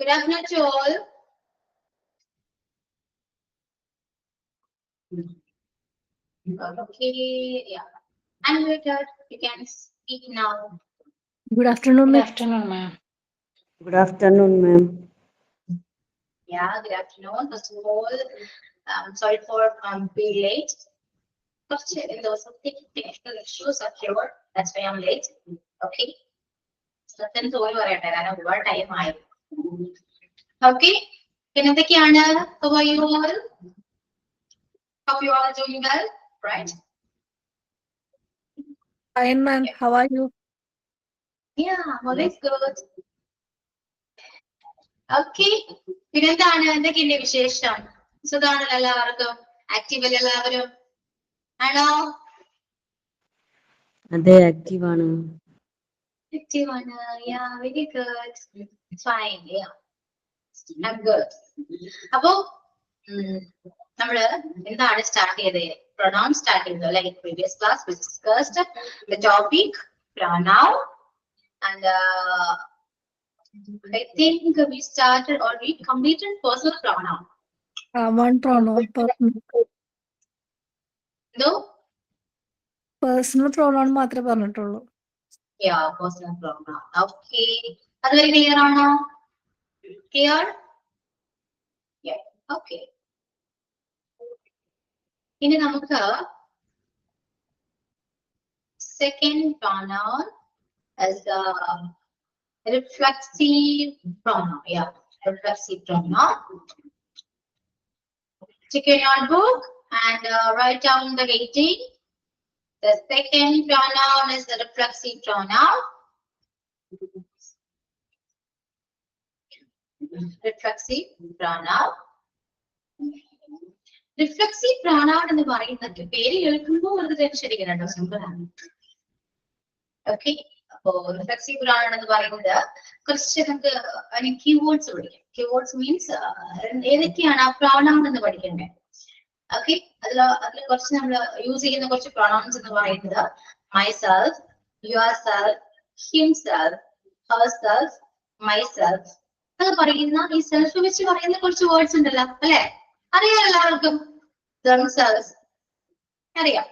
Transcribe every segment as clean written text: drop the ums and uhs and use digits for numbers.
Good afternoon to all. Okay, yeah. Unmuted, you can speak now. Good afternoon, Good ma'am. afternoon, ma'am. Good afternoon, ma'am. Yeah, good afternoon. First of all, sorry for being late. First, there was some technical issues occurred. That's why I'm late. Okay. So then sorry പറയട്ടെ കാരണം ഒരുപാട് time ആയി. Okay. പിന്നെ എന്തൊക്കെയാണ്? How are you all? Hope you all are doing well, right? Fine, ma'am. How are you? Yeah, always good. Okay. പിന്നെ എന്താണ് എന്തൊക്കെയുണ്ട് വിശേഷം? സുഖാണല്ലോ എല്ലാവർക്കും? ആക്റ്റീവ് അല്ലേ എല്ലാവരും? ആണോ? അതെ, ആക്റ്റീവ് ആണ്. Active ആണ്. Yeah, very good. Fine. Yeah. I'm good. അപ്പോ നമ്മള് എന്താണ് സ്റ്റാർട്ട് ചെയ്തത്? Pronoun സ്റ്റാർട്ട് ചെയ്തത് like previous class we discussed the topic pronoun and I think we started or we completed personal pronoun. One pronoun. No? Personal pronoun മാത്രമേ പറഞ്ഞിട്ടുള്ളൂ. Yeah, personal pronoun. Okay. അതുവരെ clear ആണോ? Clear? Yeah. Okay. ഇനി നമുക്ക് second pronoun as the reflexive pronoun. Yeah, reflexive pronoun. Check your notebook and write down the rating. The second pronoun is the reflexive pronoun. Reflexive pronoun. Reflexive pronoun എന്ന് പറയുന്നത് പേര് കേൾക്കുമ്പോൾ അത് tension അടിക്കുന്നുണ്ടോ? Simple ആണ്. Okay. അപ്പോ reflexive pronoun എന്ന് പറയുന്നത് കുറച്ച് നമുക്ക് കീവേഡ്സ് പഠിക്കാം. കീവേഡ്സ് മീൻസ് ഏതൊക്കെയാണ് ആ pronoun എന്ന് പഠിക്കണ്ടേ? ഓക്കെ. അതിൽ കുറച്ച് നമ്മൾ യൂസ് ചെയ്യുന്ന കുറച്ച് pronouns എന്ന് പറയുന്നത് myself, yourself, himself, herself, myself എന്ന് പറയുന്ന ഈ സെൽഫ് വെച്ച് പറയുന്ന കുറച്ച് വേർഡ്സ് ഉണ്ടല്ലോ അല്ലെ? അറിയാം എല്ലാവർക്കും. themselves അറിയാം.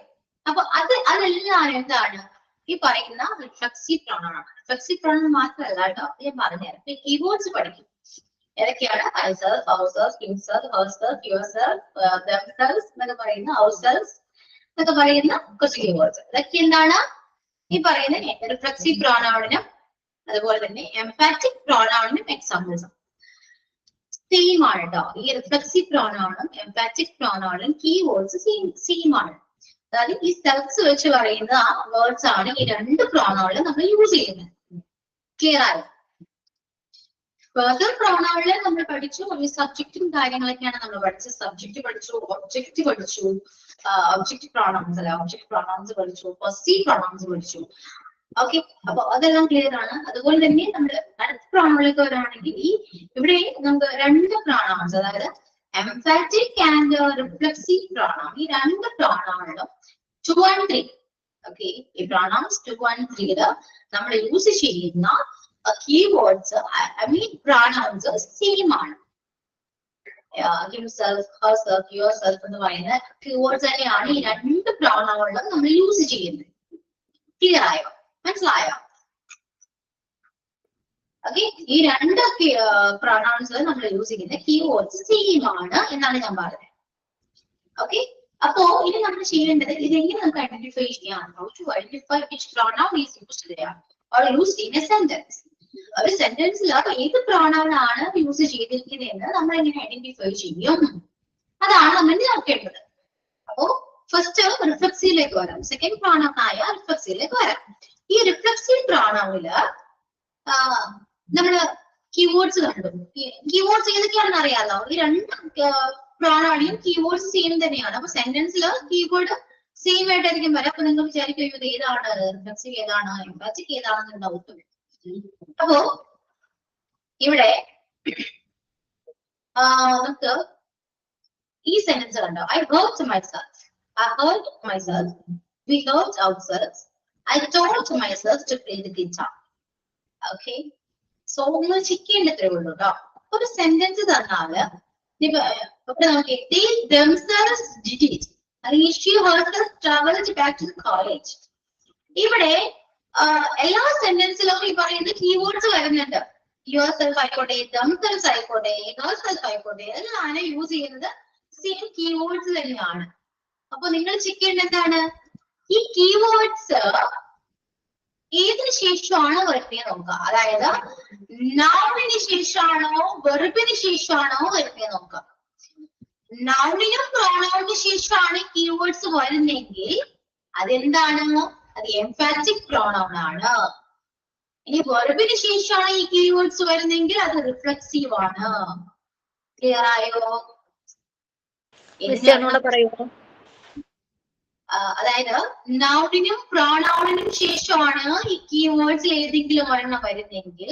അപ്പൊ അതെല്ലാം എന്താണ് ഈ പറയുന്ന റിഫ്ലെക്സീവ് pronoun ആണ്. റിഫ്ലെക്സീവ് pronoun മാത്രമല്ല കേട്ടോ, ഞാൻ പറഞ്ഞുതരാം. കീവേഡ്സ് പഠിക്കും. ഏതൊക്കെയാണ്? myself, ourselves, himself, herself, yourself, themselves എന്നൊക്കെ പറയുന്ന ourselves എന്നൊക്കെ പറയുന്ന കുറച്ച് കീവേഡ്സ്. ഇതൊക്കെ എന്താണ് ഈ പറയുന്ന റിഫ്ലെക്സീവ് pronoun-നും അതുപോലെ തന്നെ എംഫാറ്റിക് pronoun-നും എക്സാമ്പിൾസ് സെയിം ആണ് കേട്ടോ. ഈ റിഫ്ലെക്സീവ് pronoun-ഉം എംഫാറ്റിക് pronoun-ഉം കീവേഡ്സ് സെയിം ആണ്. അതായത് ഈ സെൽഫ്സ് വെച്ച് പറയുന്ന ആ വേർഡ്സ് ആണ് ഈ രണ്ട് pronoun-ലും നമ്മൾ യൂസ് ചെയ്യുന്നത്. ക്ലിയർ ആയോ? പേഴ്സണൽ pronoun-ല് നമ്മൾ പഠിച്ചു ഒരു സബ്ജക്റ്റും കാര്യങ്ങളൊക്കെയാണ് നമ്മൾ പഠിച്ചത്. സബ്ജക്റ്റ് പഠിച്ചു, ഒബ്ജക്റ്റ് പഠിച്ചു, ഒബ്ജക്റ്റ് pronouns അല്ല ഒബ്ജക്റ്റ് pronouns പഠിച്ചു, possessive pronouns പഠിച്ചു. ഓക്കെ. അപ്പൊ അതെല്ലാം ക്ലിയർ ആണ്. അതുപോലെ തന്നെ നമ്മൾ അടുത്ത pronoun-ലേക്ക് വരാണെങ്കിൽ ഈ ഇവിടെ നമുക്ക് രണ്ട് pronouns അതായത് emphatic and reflexive pronoun ഈ രണ്ട് pronoun-ലും 2 and 3 ഓക്കെ. ഈ pronouns 2 and 3 നമ്മൾ യൂസ് ചെയ്യുന്ന keywords I mean pronouns same ആണ്. himself, herself, yourself എന്ന് പറയുന്ന keywords തന്നെയാണ് ഈ രണ്ട് pronoun-ലും നമ്മൾ യൂസ് ചെയ്യുന്നത്. ക്ലിയർ ആയോ? മനസ്സിലായോ? ഓക്കെ. ഈ രണ്ട് pronouns നമ്മൾ യൂസ് ചെയ്യുന്ന keywords സെയിം ആണ് എന്നാണ് ഞാൻ പറഞ്ഞത്. ഓക്കെ. അപ്പോ ഇനി നമ്മൾ ചെയ്യേണ്ടത് ഇതെങ്ങനെ നമുക്ക് ഐഡന്റിഫൈ ചെയ്യാം? How to identify which pronoun is used there or used in a sentence. ഒരു സെന്റൻസിൽ ഏത് pronoun ആണ് യൂസ് ചെയ്തിരിക്കുന്നതെന്ന് നമ്മൾ എങ്ങനെ ഐഡന്റിഫൈ ചെയ്യും? അതാണ് നമ്മൾ നോക്കേണ്ടത്. അപ്പോ ഫസ്റ്റ് റിഫ്ലെക്സീവിലേക്ക് വരാം. സെക്കൻഡ് pronoun ആയ റിഫ്ലെക്സീവിലേക്ക് വരാം. ഈ റിഫ്ലെക്സീവ് pronoun-ല് നമ്മള് കീവേഡ്സ് കണ്ടു. കീവേഡ്സ് ഏതൊക്കെയാണെന്ന് അറിയാലോ. ഈ രണ്ട് pronoun-ലും കീവേഡ്സ് സെയിം തന്നെയാണ്. അപ്പൊ സെന്റൻസിൽ കീവേഡ് സെയിം ആയിട്ടായിരിക്കും വരാം. അപ്പൊ നിങ്ങൾ വിചാരിക്കും ഇത് ഏതാണ് റിഫ്ലെക്സീവ് ഏതാണ് എംഫാറ്റിക് ഏതാണെന്ന് ഡൗട്ട് വരും. അപ്പോ ഇവിടെ നമുക്ക് ഈ സെന്റൻസ് കണ്ടോ? I hurt myself, I hurt myself, we hurt ourselves, I told myself to play the guitar. Okay. So ഒന്ന് ചെക്ക് ചെയ്യേണ്ടത്രേ ഉള്ളൂ കേട്ടോ. ഒരു സെന്റൻസ് തന്നാല് ഇവിടെ നോക്കി they themselves did it അല്ലെങ്കിൽ she herself traveled back to the college. ഇവിടെ എല്ലാ സെന്റൻസിലും ഈ പറയുന്ന കീവേഡ്സ് വരുന്നുണ്ട്. yourself ആയിക്കോട്ടെ, themselves ആയിക്കോട്ടെ, herself ആയിക്കോട്ടെ, എല്ലാം യൂസ് ചെയ്യുന്നത് സെയിം കീവേഡ്സ് തന്നെയാണ്. അപ്പൊ നിങ്ങൾ ചെക്ക് ചെയ്യേണ്ടത് എന്താണ്? ഈ കീവേഡ്സ് ഏതിന് ശേഷമാണ് വരുന്നത് നോക്കുക. അതായത് നൗണിന് ശേഷമാണോ വെർബിന് ശേഷമാണോ വരുന്നത് നോക്കുക. നൗണിനും പ്രോണൗണിന് ശേഷമാണ് കീവേഡ്സ് വരുന്നെങ്കിൽ അതെന്താണ്? അത് എംഫാറ്റിക് പ്രോണൗൺ ആണ്. ഇനി വെർബിന് ശേഷമാണ് ഈ കീവേഡ്സ് വരുന്നെങ്കിൽ അത് റിഫ്ലെക്സീവ് ആണ്. ക്ലിയർ ആയോ? അതായത് നൗണിനും പ്രോണൗണിനും ശേഷമാണ് ഈ കീവേഡ്സിൽ ഏതെങ്കിലും ഒരെണ്ണം വരുന്നെങ്കിൽ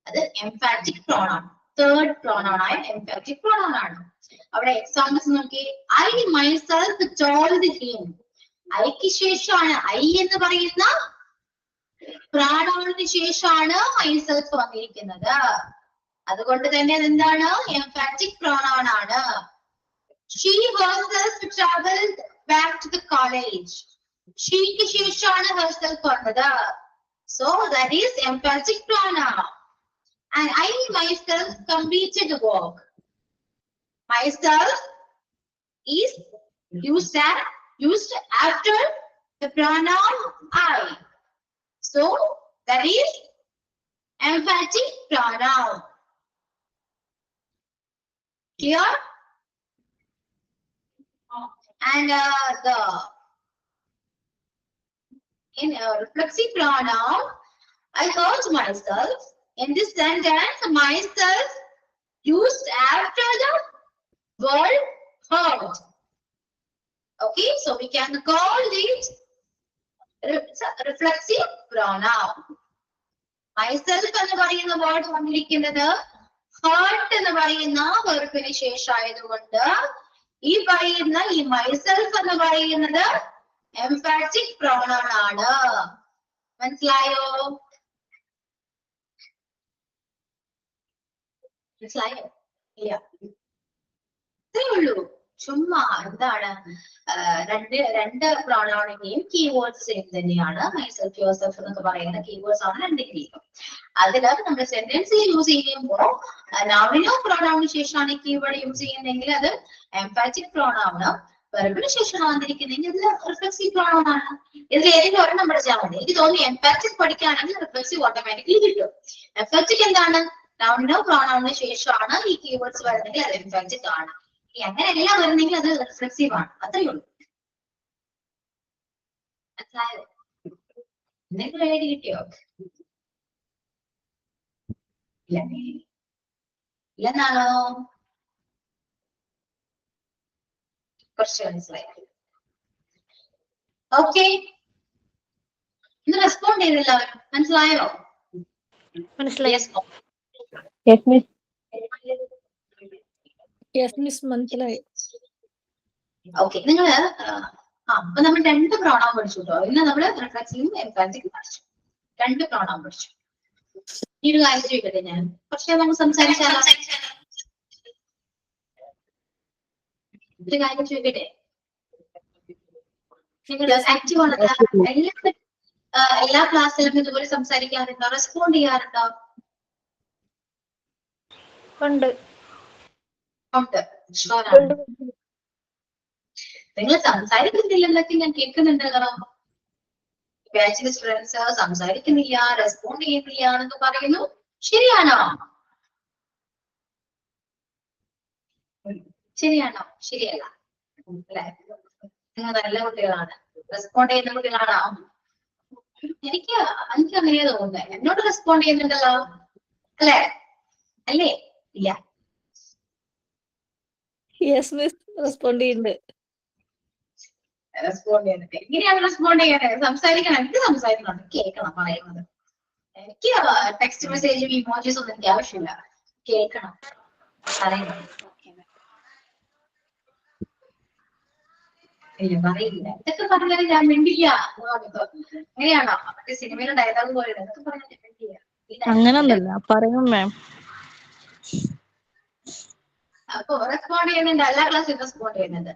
അത് എംഫാറ്റിക് പ്രോണൗൺ, തേർഡ് പ്രോണൗൺ ആയ എംഫാറ്റിക് പ്രോണൗൺ ആണ്. അവിടെ എക്സാമ്പിൾസ് നോക്കി. I myself told him. ഐക്ക് ശേഷമാണ്, ഐ എന്ന് പറയുന്ന പ്രോണൗണിന് ശേഷമാണ് മൈസെൽഫ് വന്നിരിക്കുന്നത്. അതുകൊണ്ട് തന്നെ അതെന്താണ്? എംഫാറ്റിക് പ്രോണൗൺ ആണ്. She herself traveled back to the college. Sheക്ക് ശേഷമാണ് herself വന്നത്. So that is emphatic pronoun. And I myself completed the work. Myself is used after the pronoun I. So that is emphatic pronoun. Clear? And in reflexive pronoun, I hurt myself. In this sentence, myself used after the word hurt. Okay, so we can call it reflexive pronoun. Myself എന്ന് പറയുന്ന word വന്നിരിക്കുന്നത് hurt എന്ന് പറയുന്ന വെർബിന് ശേഷമായതുകൊണ്ട് ഈ പറയുന്ന ഈ myself എന്ന് പറയുന്നത് എംഫാറ്റിക് പ്രോണൗൺ ആണ്. മനസ്സിലായോ? മനസ്സിലായോ? ഇല്ല, ഇത്രേ ഉള്ളൂ. ചുമ്മാ എന്താണ് രണ്ട് പ്രോണൗണിന്റെയും കീവേഡ്സ് സെയിം തന്നെയാണ്. മൈസെൽഫ്, യുവർസെൽഫ് എന്നൊക്കെ പറയുന്ന കീവേഡ്സ് ആണ് രണ്ടിന്റെയും. അതില് നമ്മൾ സെന്റൻസിൽ യൂസ് ചെയ്യുമ്പോൾ നൗണിനോ പ്രോണൗണിന് ശേഷമാണ് ഈ കീവേഡ് യൂസ് ചെയ്യുന്നതെങ്കിൽ അത് എംഫാറ്റിക് പ്രോണൗൺ. വെർബിന് ശേഷമാണ് വന്നിരിക്കുന്നെങ്കിൽ ഇത് റിഫ്ലെക്സീവ് പ്രോണൗൺ ആണ്. ഇതിൽ ഏതെങ്കിലും ഒരെണ്ണം പഠിച്ചാൽ മതി. എനിക്ക് തോന്നി എംഫാറ്റിക് പഠിക്കുകയാണെങ്കിൽ റിഫ്ലെക്സീവ് ഓട്ടോമാറ്റിക്കലി കിട്ടും. എംഫാറ്റിക് എന്താണ്? നൗണിനോ പ്രോണൗണിന് ശേഷമാണ് ഈ കീവേഡ്സ് വരുന്നെങ്കിൽ അത് എംഫാറ്റിക് ആണ്. അങ്ങനെ എല്ലാം വരുന്നെങ്കിൽ അത് റിഫ്ലെക്സീവ് ആണ്. അത്രയേ ഉള്ളൂ. മനസ്സിലായോ? എന്തെങ്കിലും ഐഡിയ കിട്ടിയോ? ഇല്ലെന്നാണോ? കുറച്ച് മനസ്സിലായി. ഓക്കെ, ഇന്ന് റെസ്പോണ്ട് ചെയ്തില്ല. മനസ്സിലായോ? മനസ്സിലായി. മനസ്സിലായി. ഓക്കെ, നിങ്ങള് അപ്പൊ നമ്മൾ രണ്ട് പ്രോണൗൺ പഠിച്ചു കേട്ടോ. ഇന്ന് നമ്മള് റിഫ്ലെക്സീവും എംഫാറ്റിക്കും പഠിച്ചു. രണ്ട് പ്രോണൗൺ പഠിച്ചു. ഈ ഒരു കാര്യം ചോദിക്കട്ടെ, ഞാൻ പക്ഷെ നമുക്ക് സംസാരിച്ചാലോ? ഒരു കാര്യം ചോദിക്കട്ടെ, നിങ്ങൾ ആക്റ്റീവ് ആണ്? എല്ലാ ക്ലാസ്സിലും ഇതുപോലെ സംസാരിക്കാറുണ്ടോ? റെസ്പോണ്ട് ചെയ്യാറുണ്ടോ? ഉണ്ട്. നിങ്ങൾ സംസാരിക്കുന്നില്ലെന്നൊക്കെ ഞാൻ കേൾക്കുന്നുണ്ട്. കാരണം ബാച്ചിലെ സ്റ്റുഡൻസ് സംസാരിക്കുന്നില്ല, റെസ്പോണ്ട് ചെയ്യുന്നില്ല എന്നൊക്കെ പറയുന്നു. ശരിയാണോ? ശരിയാണോ? ശരിയല്ല അല്ലെ? നിങ്ങൾ നല്ല കുട്ടികളാണ്, റെസ്പോണ്ട് ചെയ്യുന്ന കുട്ടികളാണോ? എനിക്ക് അങ്ങനെയാ തോന്നുന്നത്. എന്നോട് റെസ്പോണ്ട് ചെയ്യുന്നുണ്ടല്ലോ അല്ലേ? അല്ലേ? ഇല്ല. റെസ്പോണ്ട് ചെയ്യുന്നുണ്ട്. റെസ്പോണ്ട് ചെയ്യുന്നുണ്ട്. എങ്ങനെയാണ് റെസ്പോണ്ട് ചെയ്യാൻ? സംസാരിക്കണം, എനിക്ക് സംസാരിക്കണം, കേൾക്കണം പറയുന്നത്. എനിക്ക് ടെക്സ്റ്റ് മെസ്സേജും ഇമോജീസ് ഒന്നും എനിക്ക് ആവശ്യമില്ല, കേൾക്കണം പറയുന്നത്. ഇല്ല, പറയില്ല. ഇതൊക്കെ പറഞ്ഞാൽ ഞാൻ മിണ്ടില്ല. അങ്ങനെയാണോ? മറ്റേ സിനിമയിലെ ഡയലോഗ് പോലെ ഇതൊക്കെ പറഞ്ഞാൽ മിണ്ടില്ല. അങ്ങനൊന്നല്ല പറയും മാം. അപ്പൊ റെസ്പോണ്ട് ചെയ്യുന്നുണ്ട്, എല്ലാ ക്ലാസ്സിലും റെസ്പോണ്ട് ചെയ്യുന്നുണ്ട്.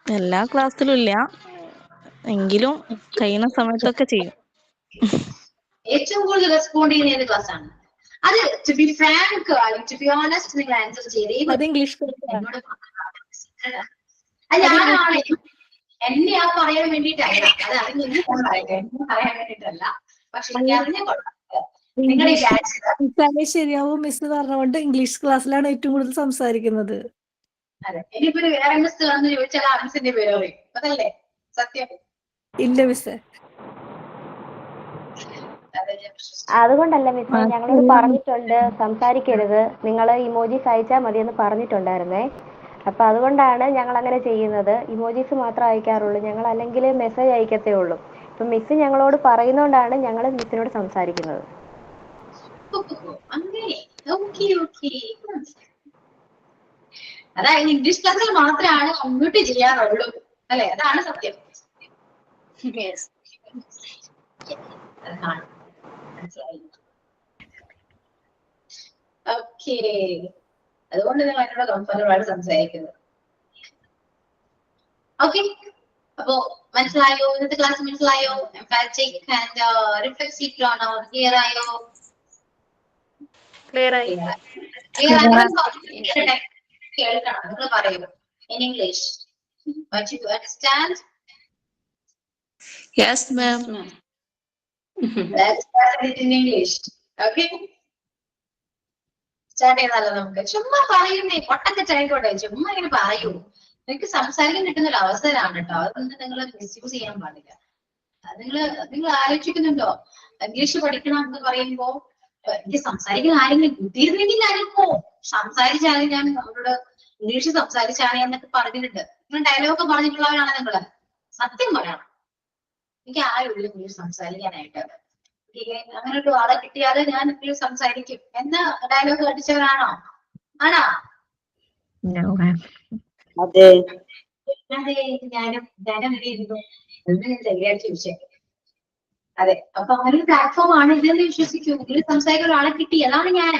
എല്ലാ ക്ലാസ്സിലും ഇല്ല, എങ്കിലും കഴിയുന്ന സമയത്തൊക്കെ ചെയ്യും. ഏറ്റവും കൂടുതൽ റെസ്പോണ്ട് ചെയ്യുന്ന ഏത് ക്ലാസ് ആണ്? അത് to be frank, to be honest, നിങ്ങൾ ആൻസർ ചെയ്തേ അത് ഇംഗ്ലീഷ് എന്നോട് അത് ഞാനാണ് എന്നെ ആ പറയാൻ വേണ്ടിട്ടല്ല, അത് അറിഞ്ഞു പറയാൻ വേണ്ടിട്ടല്ല, പക്ഷെ എനിക്ക് അറിഞ്ഞ നിങ്ങളുടെ ഈ ഇംഗ്ലീഷ് ശരിയാവും മിസ് പറഞ്ഞുകൊണ്ട് ഇംഗ്ലീഷ് ക്ലാസ്സിലാണ് ഏറ്റവും കൂടുതൽ സംസാരിക്കുന്നത്. അതെ, ഇനിയിപ്പോ വേറെ മിസ് വന്ന് ചോദിച്ചാൽ ആ മിസ്സിന്റെ പേര് പറയും, അതല്ലേ സത്യം? ഇല്ല മിസ്സേ. അതുകൊണ്ടല്ല മിസ്സേ, ഞങ്ങളോട് പറഞ്ഞിട്ടുണ്ട് സംസാരിക്കരുത്, നിങ്ങൾ ഇമോജീസ് അയച്ചാൽ മതി എന്ന് പറഞ്ഞിട്ടുണ്ടായിരുന്നേ. അപ്പൊ അതുകൊണ്ടാണ് ഞങ്ങൾ അങ്ങനെ ചെയ്യുന്നത്. ഇമോജീസ് മാത്രം അയക്കാറുള്ളൂ, ഞങ്ങൾ അല്ലെങ്കിൽ മെസ്സേജ് അയക്കത്തേ ഉള്ളൂ. ഇപ്പൊ മിസ് ഞങ്ങളോട് പറയുന്നോണ്ടാണ് ഞങ്ങൾ മിസ്സിനോട് സംസാരിക്കുന്നത്. അതായത് ഇംഗ്ലീഷ് ക്ലാസ്സിൽ മാത്രമാണ് അൺമ്യൂട്ട് ചെയ്യാറുള്ളൂ, അല്ലെ? അതാണ് സത്യം. ഓക്കേ, അതുകൊണ്ട് നിങ്ങൾ എന്നോട് കംഫർട്ടബിളായിട്ട് സംസാരിക്കുന്നത്. ഓക്കെ, അപ്പോ മനസ്സിലായോ? ഇന്നത്തെ ക്ലാസ് മനസ്സിലായോ? Emphatic and reflexive pronoun clear ആയോ? ക്ലിയർ ആയി. കേൾക്കണം, നിങ്ങൾ പറയൂ in English. But you understand? Yes, ma'am. Let's start it in English. Okay? Start ചെയ്താലോ നമുക്ക്? ചുമ്മാ പറയുന്നേ, പൊട്ടൊക്കെ ചായക്കോട്ടെ, ചുമ്മാ ഇങ്ങനെ പറയൂ. നിങ്ങൾക്ക് സംസാരിക്കാൻ കിട്ടുന്ന ഒരു അവസരമാണ് കേട്ടോ, അതൊന്നും നിങ്ങൾ മിസ്യൂസ് ചെയ്യാൻ പാടില്ല. നിങ്ങൾ ആലോചിക്കുന്നുണ്ടോ ഇംഗ്ലീഷ് പഠിക്കണം എന്ന് പറയുമ്പോ എനിക്ക് സംസാരിക്കുന്ന ആരെങ്കിലും കിട്ടിയിരുന്നെങ്കിൽ ഞാനിപ്പോ സംസാരിച്ചാലും ഞാൻ നമ്മളോട് ഇംഗ്ലീഷ് സംസാരിച്ചാണ് എന്നൊക്കെ പറഞ്ഞിട്ടുണ്ട്. നിങ്ങൾ ഡയലോഗ് പറഞ്ഞിട്ടുള്ളവരാണ് നിങ്ങള്. സത്യം പറയണം, എനിക്ക് ആരുള്ളൂ ഇംഗ്ലീഷ് സംസാരിക്കാനായിട്ട്. അങ്ങനെ ഒരു ആളെ കിട്ടിയാല് ഞാൻ ഇംഗ്ലീഷ് സംസാരിക്കും എന്ന ഡയലോഗ് അടിച്ചവരാണോ? ആണോ? അതെ. അതെ, ഞാനും എഴുതിയിരുന്നു. ശരിയായിട്ട് ചോദിച്ചേ. അതെ, അപ്പൊ അങ്ങനെ ഒരു പ്ലാറ്റ്ഫോം ആണ് ഇതെന്ന് വിശ്വസിക്കൂ. ഇംഗ്ലീഷ് സംസാരിക്കുന്ന ഒരാളെ കിട്ടി, അതാണ് ഞാൻ.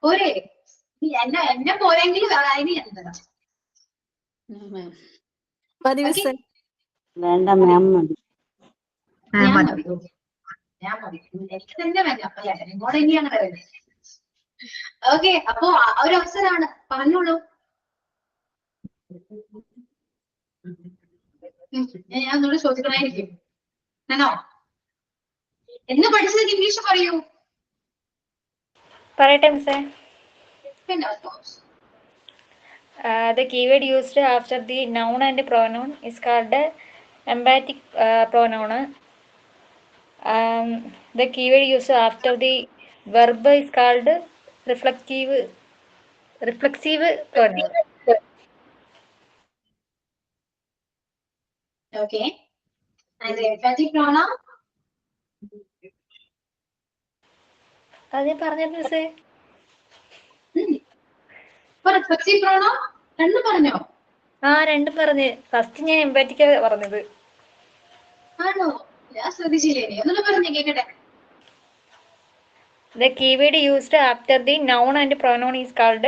പോരെ, എന്നെ പോരെങ്കിലും അതിന് എന്താ? മതി മിസ്സേ. വേണ്ട മാം മതി. ഞാൻ മതി, എനിക്ക് തന്നെ വേണ്ട, അല്ലേ? നിങ്ങളോട് ഇനിയാണ് പറയുന്നത്. ഓക്കെ, അപ്പൊ ഒരു അവസരമാണ്, പറഞ്ഞോളൂ. ഞാൻ ഒന്നുകൂടെ ചോദിക്കണായിരിക്കും, ആണോ? എന്ന് പഠിച്ചത് ഇംഗ്ലീഷ് പറയൂ. പറയട്ടെ മിസ്സേ. പിന്നെ of course. The keyword used after the noun and pronoun is called emphatic pronoun. The keyword used after the verb is called reflexive pronoun. Okay. And the emphatic pronoun? അത് ഞാൻ പറഞ്ഞിരുന്നു മിസ്സേ. reflexive pronoun രണ്ടും പറഞ്ഞോ? രണ്ടും പറഞ്ഞ്. First ഞാൻ എംപാറ്റിക്കാ പറഞ്ഞത്. ആണോ? ഞാൻ ശ്രദ്ധിച്ചില്ലേ, ഒന്നുകൂടെ പറഞ്ഞു കേക്കട്ടെ. The keyword used after the noun and pronoun is called.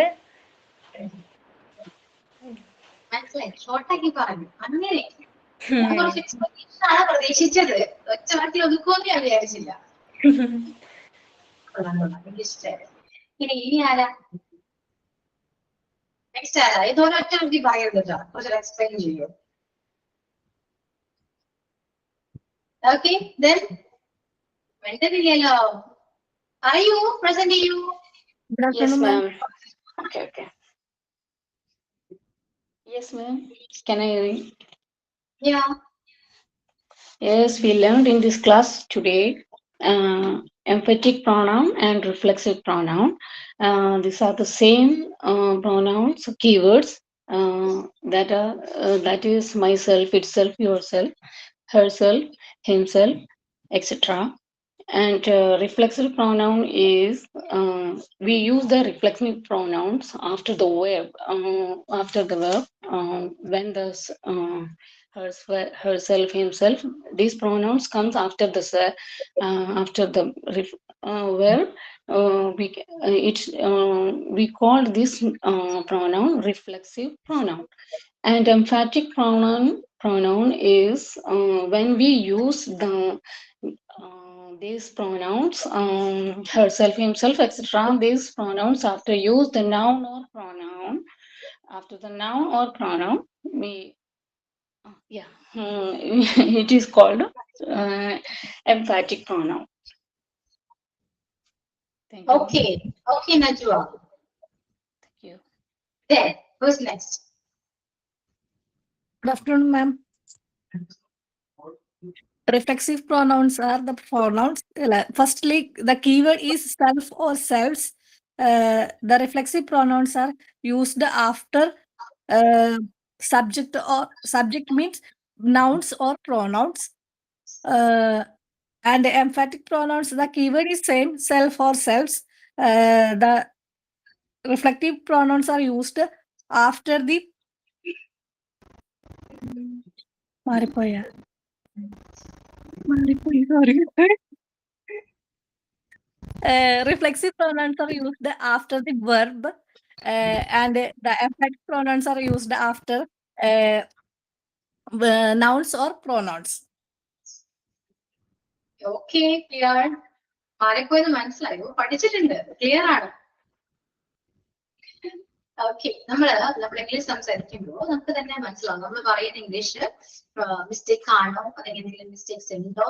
മനസ്സിലായി, ഷോർട്ടാക്കി പറഞ്ഞു. അങ്ങനെ ഞാൻ കുറച്ച് എക്സ്പ്ലനേഷനാണ് പ്രതീക്ഷിച്ചത്, ഒറ്റ വാക്കിൽ ഒതുക്കുമെന്ന് ഞാൻ വിചാരിച്ചില്ല. ഇനി ആരാ? നെക്സ്റ്റ് ആരാ? ഇതുപോലെ ഒറ്റ വാക്കി പറയരുത് കേട്ടോ, കുറച്ച് എക്സ്പ്ലെയിൻ ചെയ്യൂ. ഓക്കെ, then വേണ്ടതില്ലല്ലോ, പറയൂ, പ്രസന്റ് ചെയ്യൂ. Yes, ma'am. Okay. Yes, ma'am. Can I read? Yeah. Yes, we learned in this class today emphatic pronoun and reflexive pronoun. These are the same pronouns, keywords that is myself, itself, yourself, herself, himself, etc. And reflexive pronoun is we use the reflexive pronouns after the verb when the herself, himself, these pronouns comes after the verb, we call this pronoun reflexive pronoun. And emphatic pronoun is when we use these pronouns, herself, himself, etc. These pronouns after use the noun or pronoun. After the noun or pronoun, it is called emphatic pronoun. Thank you. Okay, Najwa. Thank you. Then, who's next? Good afternoon, ma'am. Reflexive pronouns are the pronouns. Firstly, the keyword is self or selves. The reflexive pronouns are used after subject means nouns or pronouns. And the emphatic pronouns, the keyword is same, self or selves. The reflective pronouns are used after the reflexive pronouns are used after the verb, and the emphatic pronouns are used after nouns or pronouns. Okay, clear. ആരെപ്പോയത് മനസ്സിലായോ? പഠിച്ചിട്ടുണ്ട്, clear ആണ്. Okay, നമ്മൾ English സംസാരിക്കുമ്പോൾ നമുക്ക് തന്നെ മനസ്സിലാവും നമ്മൾ പറയുന്ന ഇംഗ്ലീഷ് മിസ്റ്റേക്ക് ആണോ അല്ലെങ്കിൽ എന്തെങ്കിലും മിസ്റ്റേക്സ് ഉണ്ടോ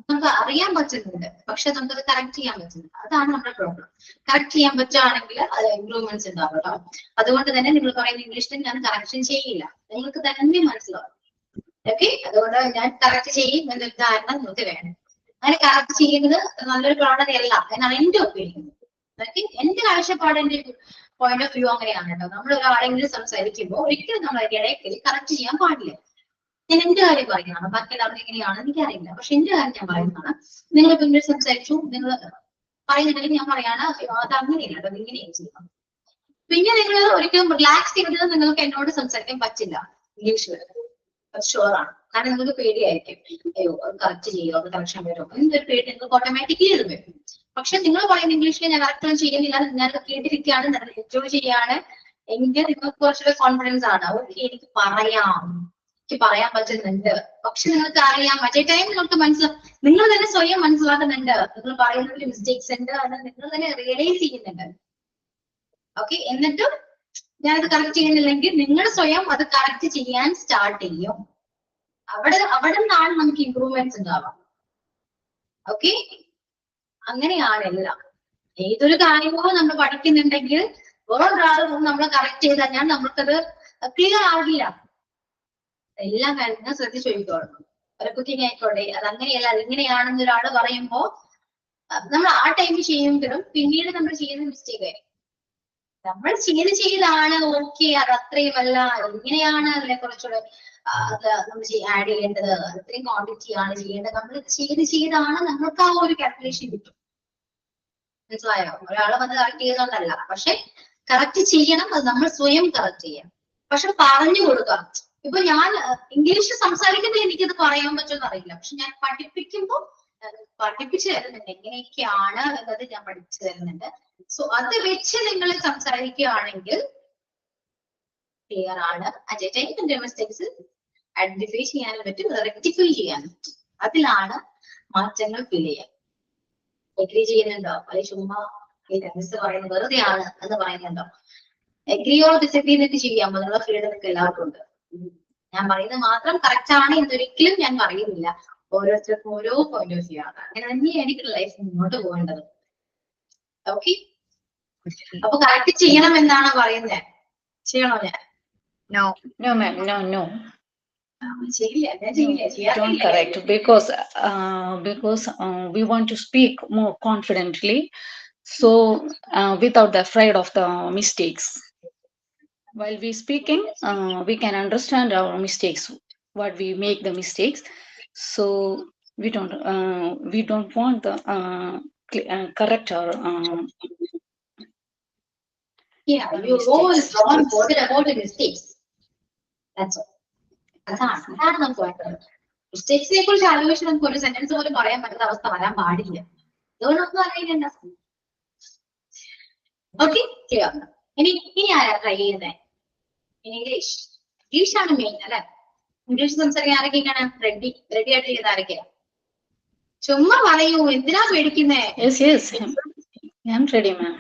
നമുക്ക് അറിയാൻ പറ്റുന്നുണ്ട്, പക്ഷെ നമുക്കത് കറക്റ്റ് ചെയ്യാൻ പറ്റുന്നില്ല. അതാണ് നമ്മുടെ പ്രോബ്ലം. കറക്റ്റ് ചെയ്യാൻ പറ്റുകയാണെങ്കിൽ അത് ഇംപ്രൂവ്മെന്റ്സ് ഉണ്ടാവും കേട്ടോ. അതുകൊണ്ട് തന്നെ നിങ്ങൾ പറയുന്ന ഇംഗ്ലീഷിൽ ഞാൻ കറക്ഷൻ ചെയ്യില്ല, നിങ്ങൾക്ക് തന്നെ മനസ്സിലാവും. ഓക്കെ, അതുകൊണ്ട് ഞാൻ കറക്റ്റ് ചെയ്യും എന്നൊരു ധാരണ നിങ്ങൾക്ക് വേണം. അങ്ങനെ കറക്റ്റ് ചെയ്യുന്നത് നല്ലൊരു പ്രവണതയല്ല എന്നാണ് എന്റെ ഒപ്പീനിയൻ. ഓക്കെ, എന്റെ കാഴ്ചപ്പാട്, എന്റെ പോയിന്റ് ഓഫ് വ്യൂ അങ്ങനെയാണ് കേട്ടോ. നമ്മൾ ഒരാളെങ്കിലും സംസാരിക്കുമ്പോൾ ഒരിക്കലും നമ്മൾ അതിന്റെ ഇടയ്ക്ക് കറക്റ്റ് ചെയ്യാൻ പാടില്ല. ഞാൻ എന്റെ കാര്യം പറയുന്നതാണ്, ബാക്കി എല്ലാവരും എങ്ങനെയാണെന്ന് എനിക്കറിയില്ല, പക്ഷെ എന്റെ കാര്യം ഞാൻ പറയുന്നതാണ്. നിങ്ങൾ പിന്നീട് സംസാരിച്ചു, നിങ്ങൾ പറയുന്നുണ്ടെങ്കിൽ ഞാൻ പറയാണ് അത് അങ്ങനെയല്ല കേട്ടോ, ഇങ്ങനെയും ചെയ്യണം. പിന്നെ നിങ്ങൾ ഒരിക്കലും റിലാക്സ് ചെയ്തത് നിങ്ങൾക്ക് എന്നോട് സംസാരിക്കാൻ പറ്റില്ല ഇംഗ്ലീഷിൽ, ഷുവറാണ്. കാരണം നിങ്ങൾക്ക് പേടിയായിരിക്കും, അയ്യോ അത് കറക്റ്റ് ചെയ്യുമോ, അത് കറക്ഷൻ വരുമോ എന്നൊരു പേടി നിങ്ങൾക്ക് ഓട്ടോമാറ്റിക്കലി ഇത് വരും. പക്ഷെ നിങ്ങൾ പറയുന്ന ഇംഗ്ലീഷിൽ ഞാൻ കറക്റ്റ് ചെയ്യുന്നില്ല, ഞാൻ കേട്ടിരിക്കുകയാണ്, ഞാൻ എൻജോയ് ചെയ്യാണ് എങ്കിൽ നിങ്ങൾക്ക് കുറച്ചുകൂടെ കോൺഫിഡൻസ് ആണ്. ഓക്കെ, എനിക്ക് പറയാൻ പറ്റുന്നുണ്ട്. പക്ഷെ നിങ്ങൾക്ക് അറിയാം, മറ്റേ ടൈം നിങ്ങൾക്ക് നിങ്ങൾ തന്നെ സ്വയം മനസ്സിലാക്കുന്നുണ്ട് നിങ്ങൾ പറയുന്നതിൽ മിസ്റ്റേക്സ് ഉണ്ട്, അത് നിങ്ങൾ തന്നെ റിയലൈസ് ചെയ്യുന്നുണ്ട്. ഓക്കെ, എന്നിട്ടും ഞാനത് കറക്റ്റ് ചെയ്യുന്നില്ലെങ്കിൽ നിങ്ങൾ സ്വയം അത് കറക്റ്റ് ചെയ്യാൻ സ്റ്റാർട്ട് ചെയ്യും. അവിടെ നിന്നാണ് നമുക്ക് ഇമ്പ്രൂവ്മെന്റ്സ് ഉണ്ടാവാം. ഓക്കെ, അങ്ങനെയാണ് എല്ലാം. ഏതൊരു കാര്യവും നമ്മൾ പഠിക്കുന്നുണ്ടെങ്കിൽ വേറൊരാൾ നമ്മൾ കറക്റ്റ് ചെയ്ത് കഴിഞ്ഞാൽ നമുക്കത് ക്ലിയർ ആവില്ല. എല്ലാം കാര്യങ്ങൾ ശ്രദ്ധിച്ചു ചോദിക്കണം. ഒരു കുക്കിംഗ് ആയിക്കോട്ടെ, അത് അങ്ങനെയല്ല അതിങ്ങനെയാണെന്ന് ഒരാൾ പറയുമ്പോൾ നമ്മൾ ആ ടൈമിൽ ചെയ്യുമ്പോഴും പിന്നീട് നമ്മൾ ചെയ്യുന്ന മിസ്റ്റേക്ക് ആയിരിക്കും. നമ്മൾ ചെയ്താണ് ഓക്കെ, അത് അത്രയും അല്ല, ഇങ്ങനെയാണ് അതിനെ കുറച്ചുകൂടെ നമ്മൾ ആഡ് ചെയ്യേണ്ടത്, അത്രയും ക്വാണ്ടിറ്റി ആണ് ചെയ്യേണ്ടത്. നമ്മൾ ചെയ്താണ് നമ്മൾക്ക് ആ ഒരു കാൽക്കുലേഷൻ കിട്ടും. മനസ്സിലായോ? ഒരാളെ വന്ന് കറക്റ്റ് ചെയ്തോണ്ടല്ല, പക്ഷെ കറക്റ്റ് ചെയ്യണം, അത് നമ്മൾ സ്വയം കറക്റ്റ് ചെയ്യാം. പക്ഷെ പറഞ്ഞു കൊടുക്കാം. ഇപ്പൊ ഞാൻ ഇംഗ്ലീഷ് സംസാരിക്കുമ്പോൾ എനിക്കത് പറയാൻ പറ്റുമെന്ന് അറിയില്ല, പക്ഷെ ഞാൻ പഠിപ്പിച്ചു തരുന്നുണ്ട്, എങ്ങനെയൊക്കെയാണ് എന്നത് ഞാൻ പഠിപ്പിച്ചു തരുന്നുണ്ട്. സോ അത് വെച്ച് നിങ്ങൾ സംസാരിക്കുകയാണെങ്കിൽ ക്ലിയർ ആണ്. അറ്റ് എ ടൈം എന്റെ മിസ്റ്റേക്സ് ഐഡന്റിഫൈ ചെയ്യാനും പറ്റും, റെക്ടിഫൈ ചെയ്യാനും പറ്റും. അതിലാണ് മാറ്റങ്ങൾ ഫീൽ ചെയ്യാം. എഗ്രി ചെയ്യുന്നുണ്ടോ? അത് ചുമ്മാ മിസ് പറയുന്നത് വെറുതെ ആണ് എന്ന് പറയുന്നുണ്ടോ? എഗ്രിയോ ഡിസഗ്രി എന്നൊക്കെ ചെയ്യാമോ? നിങ്ങളുടെ ഫ്രീഡം നിങ്ങൾക്ക് എല്ലാവർക്കും ഉണ്ട്. ഞാൻ പറയുന്നത് മാത്രം കറക്റ്റ് ആണ് എന്നൊരിക്കലും ഞാൻ പറയുന്നില്ല. ഓരോരുത്തർക്കും ഓരോ പോയിന്റ് ഓഫ് വ്യൂ ആണ്. അങ്ങനെ തന്നെയാണ് എനിക്ക് ലൈഫ് മുന്നോട്ട് പോകേണ്ടത്. ഓക്കെ, അപ്പൊ കറക്റ്റ് ചെയ്യണം എന്നാണ് പറയുന്നത്. ചെയ്യണോ ഞാൻ? No, ma'am, no. Don't ചെയ്യാറില്ല. correct because we want to speak more confidently, so without the afraid of the mistakes. While we speaking, we can understand our mistakes, what we make the mistakes. So we don't want the correct or you always don't bother about the mistakes. That's all. അതാണ് നമുക്ക് വേണ്ടത്. മിസ്റ്റേക്സിനെ കുറിച്ച് ആലോചിച്ച് നമുക്ക് ഒരു sentence പോലും പറയാൻ പറ്റുന്ന അവസ്ഥ വരാൻ പാടില്ല. ഇതൊന്നും അറിയില്ല. Okay, clear. ഇനി ആരാ ട്രൈ ചെയ്യുന്നേ? ഇംഗ്ലീഷ്. ഇംഗ്ലീഷ് ആണ് മെയിൻ അല്ലെ? ഇംഗ്ലീഷ് സംസാരിക്കാൻ ആരൊക്കെയാണ് റെഡി ആയിട്ട് ചെയ്യുന്ന ആരൊക്കെയാ? ചുമ്മാ പറയൂ, എന്തിനാ പേടിക്കുന്നേ? Yes, I'm ready, ma'am.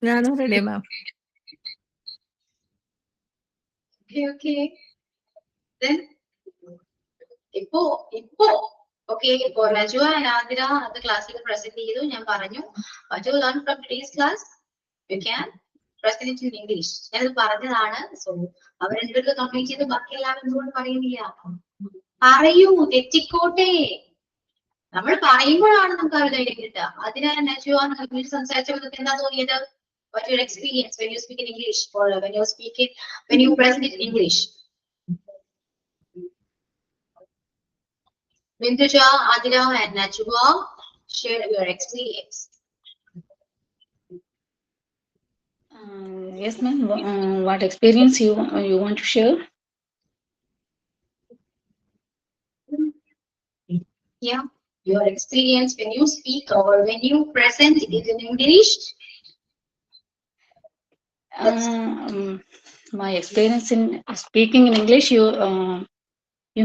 ഞാനും റെഡി മാം. Okay. Then ഇപ്പോ ഓക്കെ, ഇപ്പോ രജു ആൻഡ് ആതിര അത് ക്ലാസ്സിൽ പ്രസന്റ് ചെയ്തു. ഞാൻ പറഞ്ഞു what you learn from today's class you can present it in English. ഞാനത് പറഞ്ഞതാണ്. സോ അവരെന്തൊക്കെ കംപ്ലീറ്റ് ചെയ്ത് ബാക്കി എല്ലാം എന്തുകൊണ്ട് പറയുന്നില്ല? പറയൂ, തെറ്റിക്കോട്ടെ. നമ്മൾ പറയുമ്പോഴാണ് നമുക്ക് അവരുടെ ധൈര്യം കിട്ടുക. അതിനാൽ രജു ഇംഗ്ലീഷ് സംസാരിച്ചപ്പോൾ എന്താ തോന്നിയത്? What your experience when you speak in English or when you present it in English? Binduja, Adira, and Najwa, share your experience. Yes, ma'am. What experience you want to share? Yeah, your experience when you speak or when you present it in English. My experience in speaking in English, you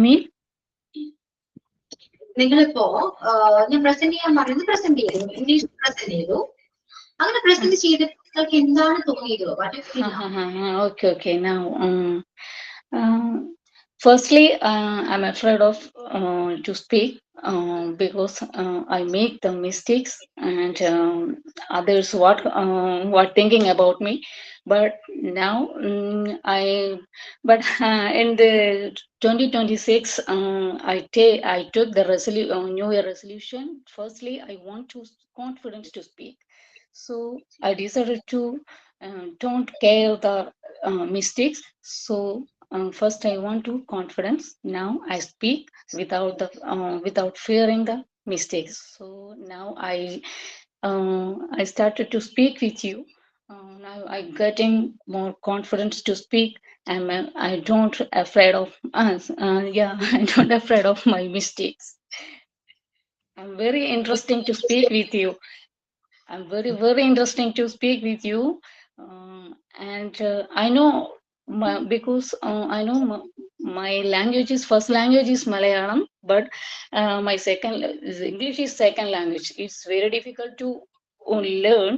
mean? നിങ്ങളിപ്പോ ഞാൻ present ചെയ്യാൻ പറയുന്നത് present ചെയ്തു, English present ചെയ്തു. അങ്ങനെ present ചെയ്തിട്ട് നിങ്ങൾക്ക് എന്താണ് തോന്നിയത്? Okay. Now, firstly, I'm afraid of to speak because I make the mistakes and others what thinking about me. But now in the 2026 I took the New Year resolution. Firstly, I want to confidence to speak, so I decided to don't care the mistakes. So first I want to confidence. Now I speak without fearing the mistakes. So now I started to speak with you. Now I getting more confidence to speak. I don't afraid of I don't afraid of my mistakes. I'm very interesting to speak with you. I'm very, very interesting to speak with you. And I know because I know my language is first language is Malayalam, but my English is second language. It's very difficult to learn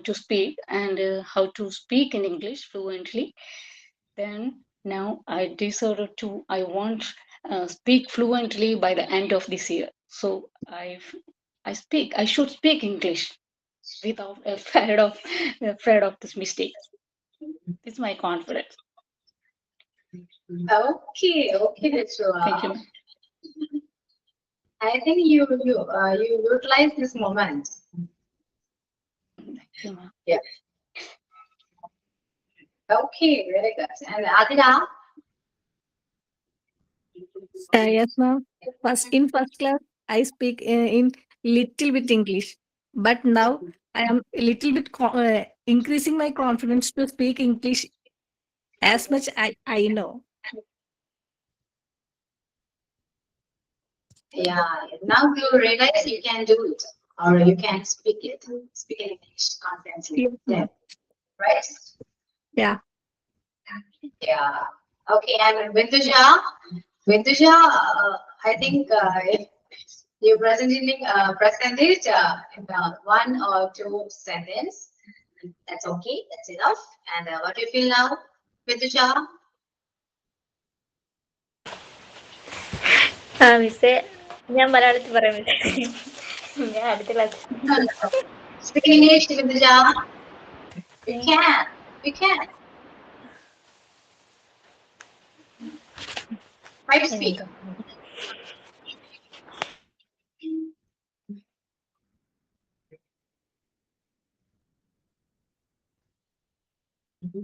to speak and how to speak in English fluently. Then now I decided I want speak fluently by the end of this year. So I should speak English without afraid of this mistake. It's my confidence. Okay, Najwa. Thank you. I think you utilize this moment. Thank you, ma'am. Yeah. Okay, very good. And Adira? Yes ma'am. In first class I speak in little bit English, but now I am a little bit increasing my confidence to speak English as much I know. Yeah, now you realize you can do it, or you can speak in English confidently. Yeah. Right? Yeah. Yeah. Okay, and Binduja, I think you presented in one or two sentences. That's okay. That's enough. And what do you feel now, Binduja? മിസ്സേ ഞാൻ മലയാളത്തിൽ പറയാൻ ഞാൻ അടുത്ത class. Speak in English, Binduja. We can. Try to speak.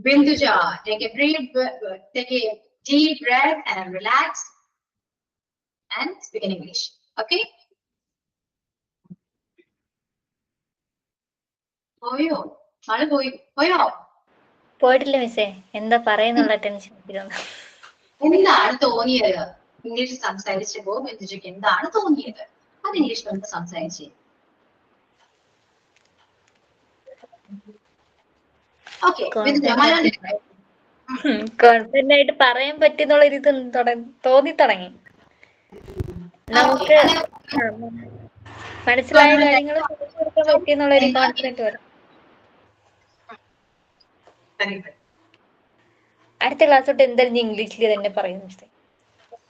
Binduja, take a deep breath and relax and speak in English. Okay? പോയോ? പോയിട്ടില്ല മിസ്സേ, എന്താ പറയുന്നുള്ള ടെൻഷൻ. എന്താണ് തോന്നിയത്? ഇംഗ്ലീഷ് സംസാരിച്ചപ്പോ ബിന്ദുജയ്ക്ക് എന്താണ് തോന്നിയത്? അത് ഇംഗ്ലീഷിൽ നമുക്ക് സംസാരിച്ചേ. ഓക്കെ, കോൺഫിഡന്റ് ആയിട്ട് പറയാൻ പറ്റുന്നുള്ള ഒരു ഇത് തോന്നി തുടങ്ങി. നമുക്ക് മനസ്സിലായ കാര്യങ്ങൾ കൊടുക്കാൻ പറ്റിയെന്നുള്ള ഒരു കോൺഫിഡന്റ് വരും. അടുത്ത ക്ലാസ് തൊട്ട് എന്തായാലും ഇംഗ്ലീഷിൽ തന്നെ പറയുന്നു.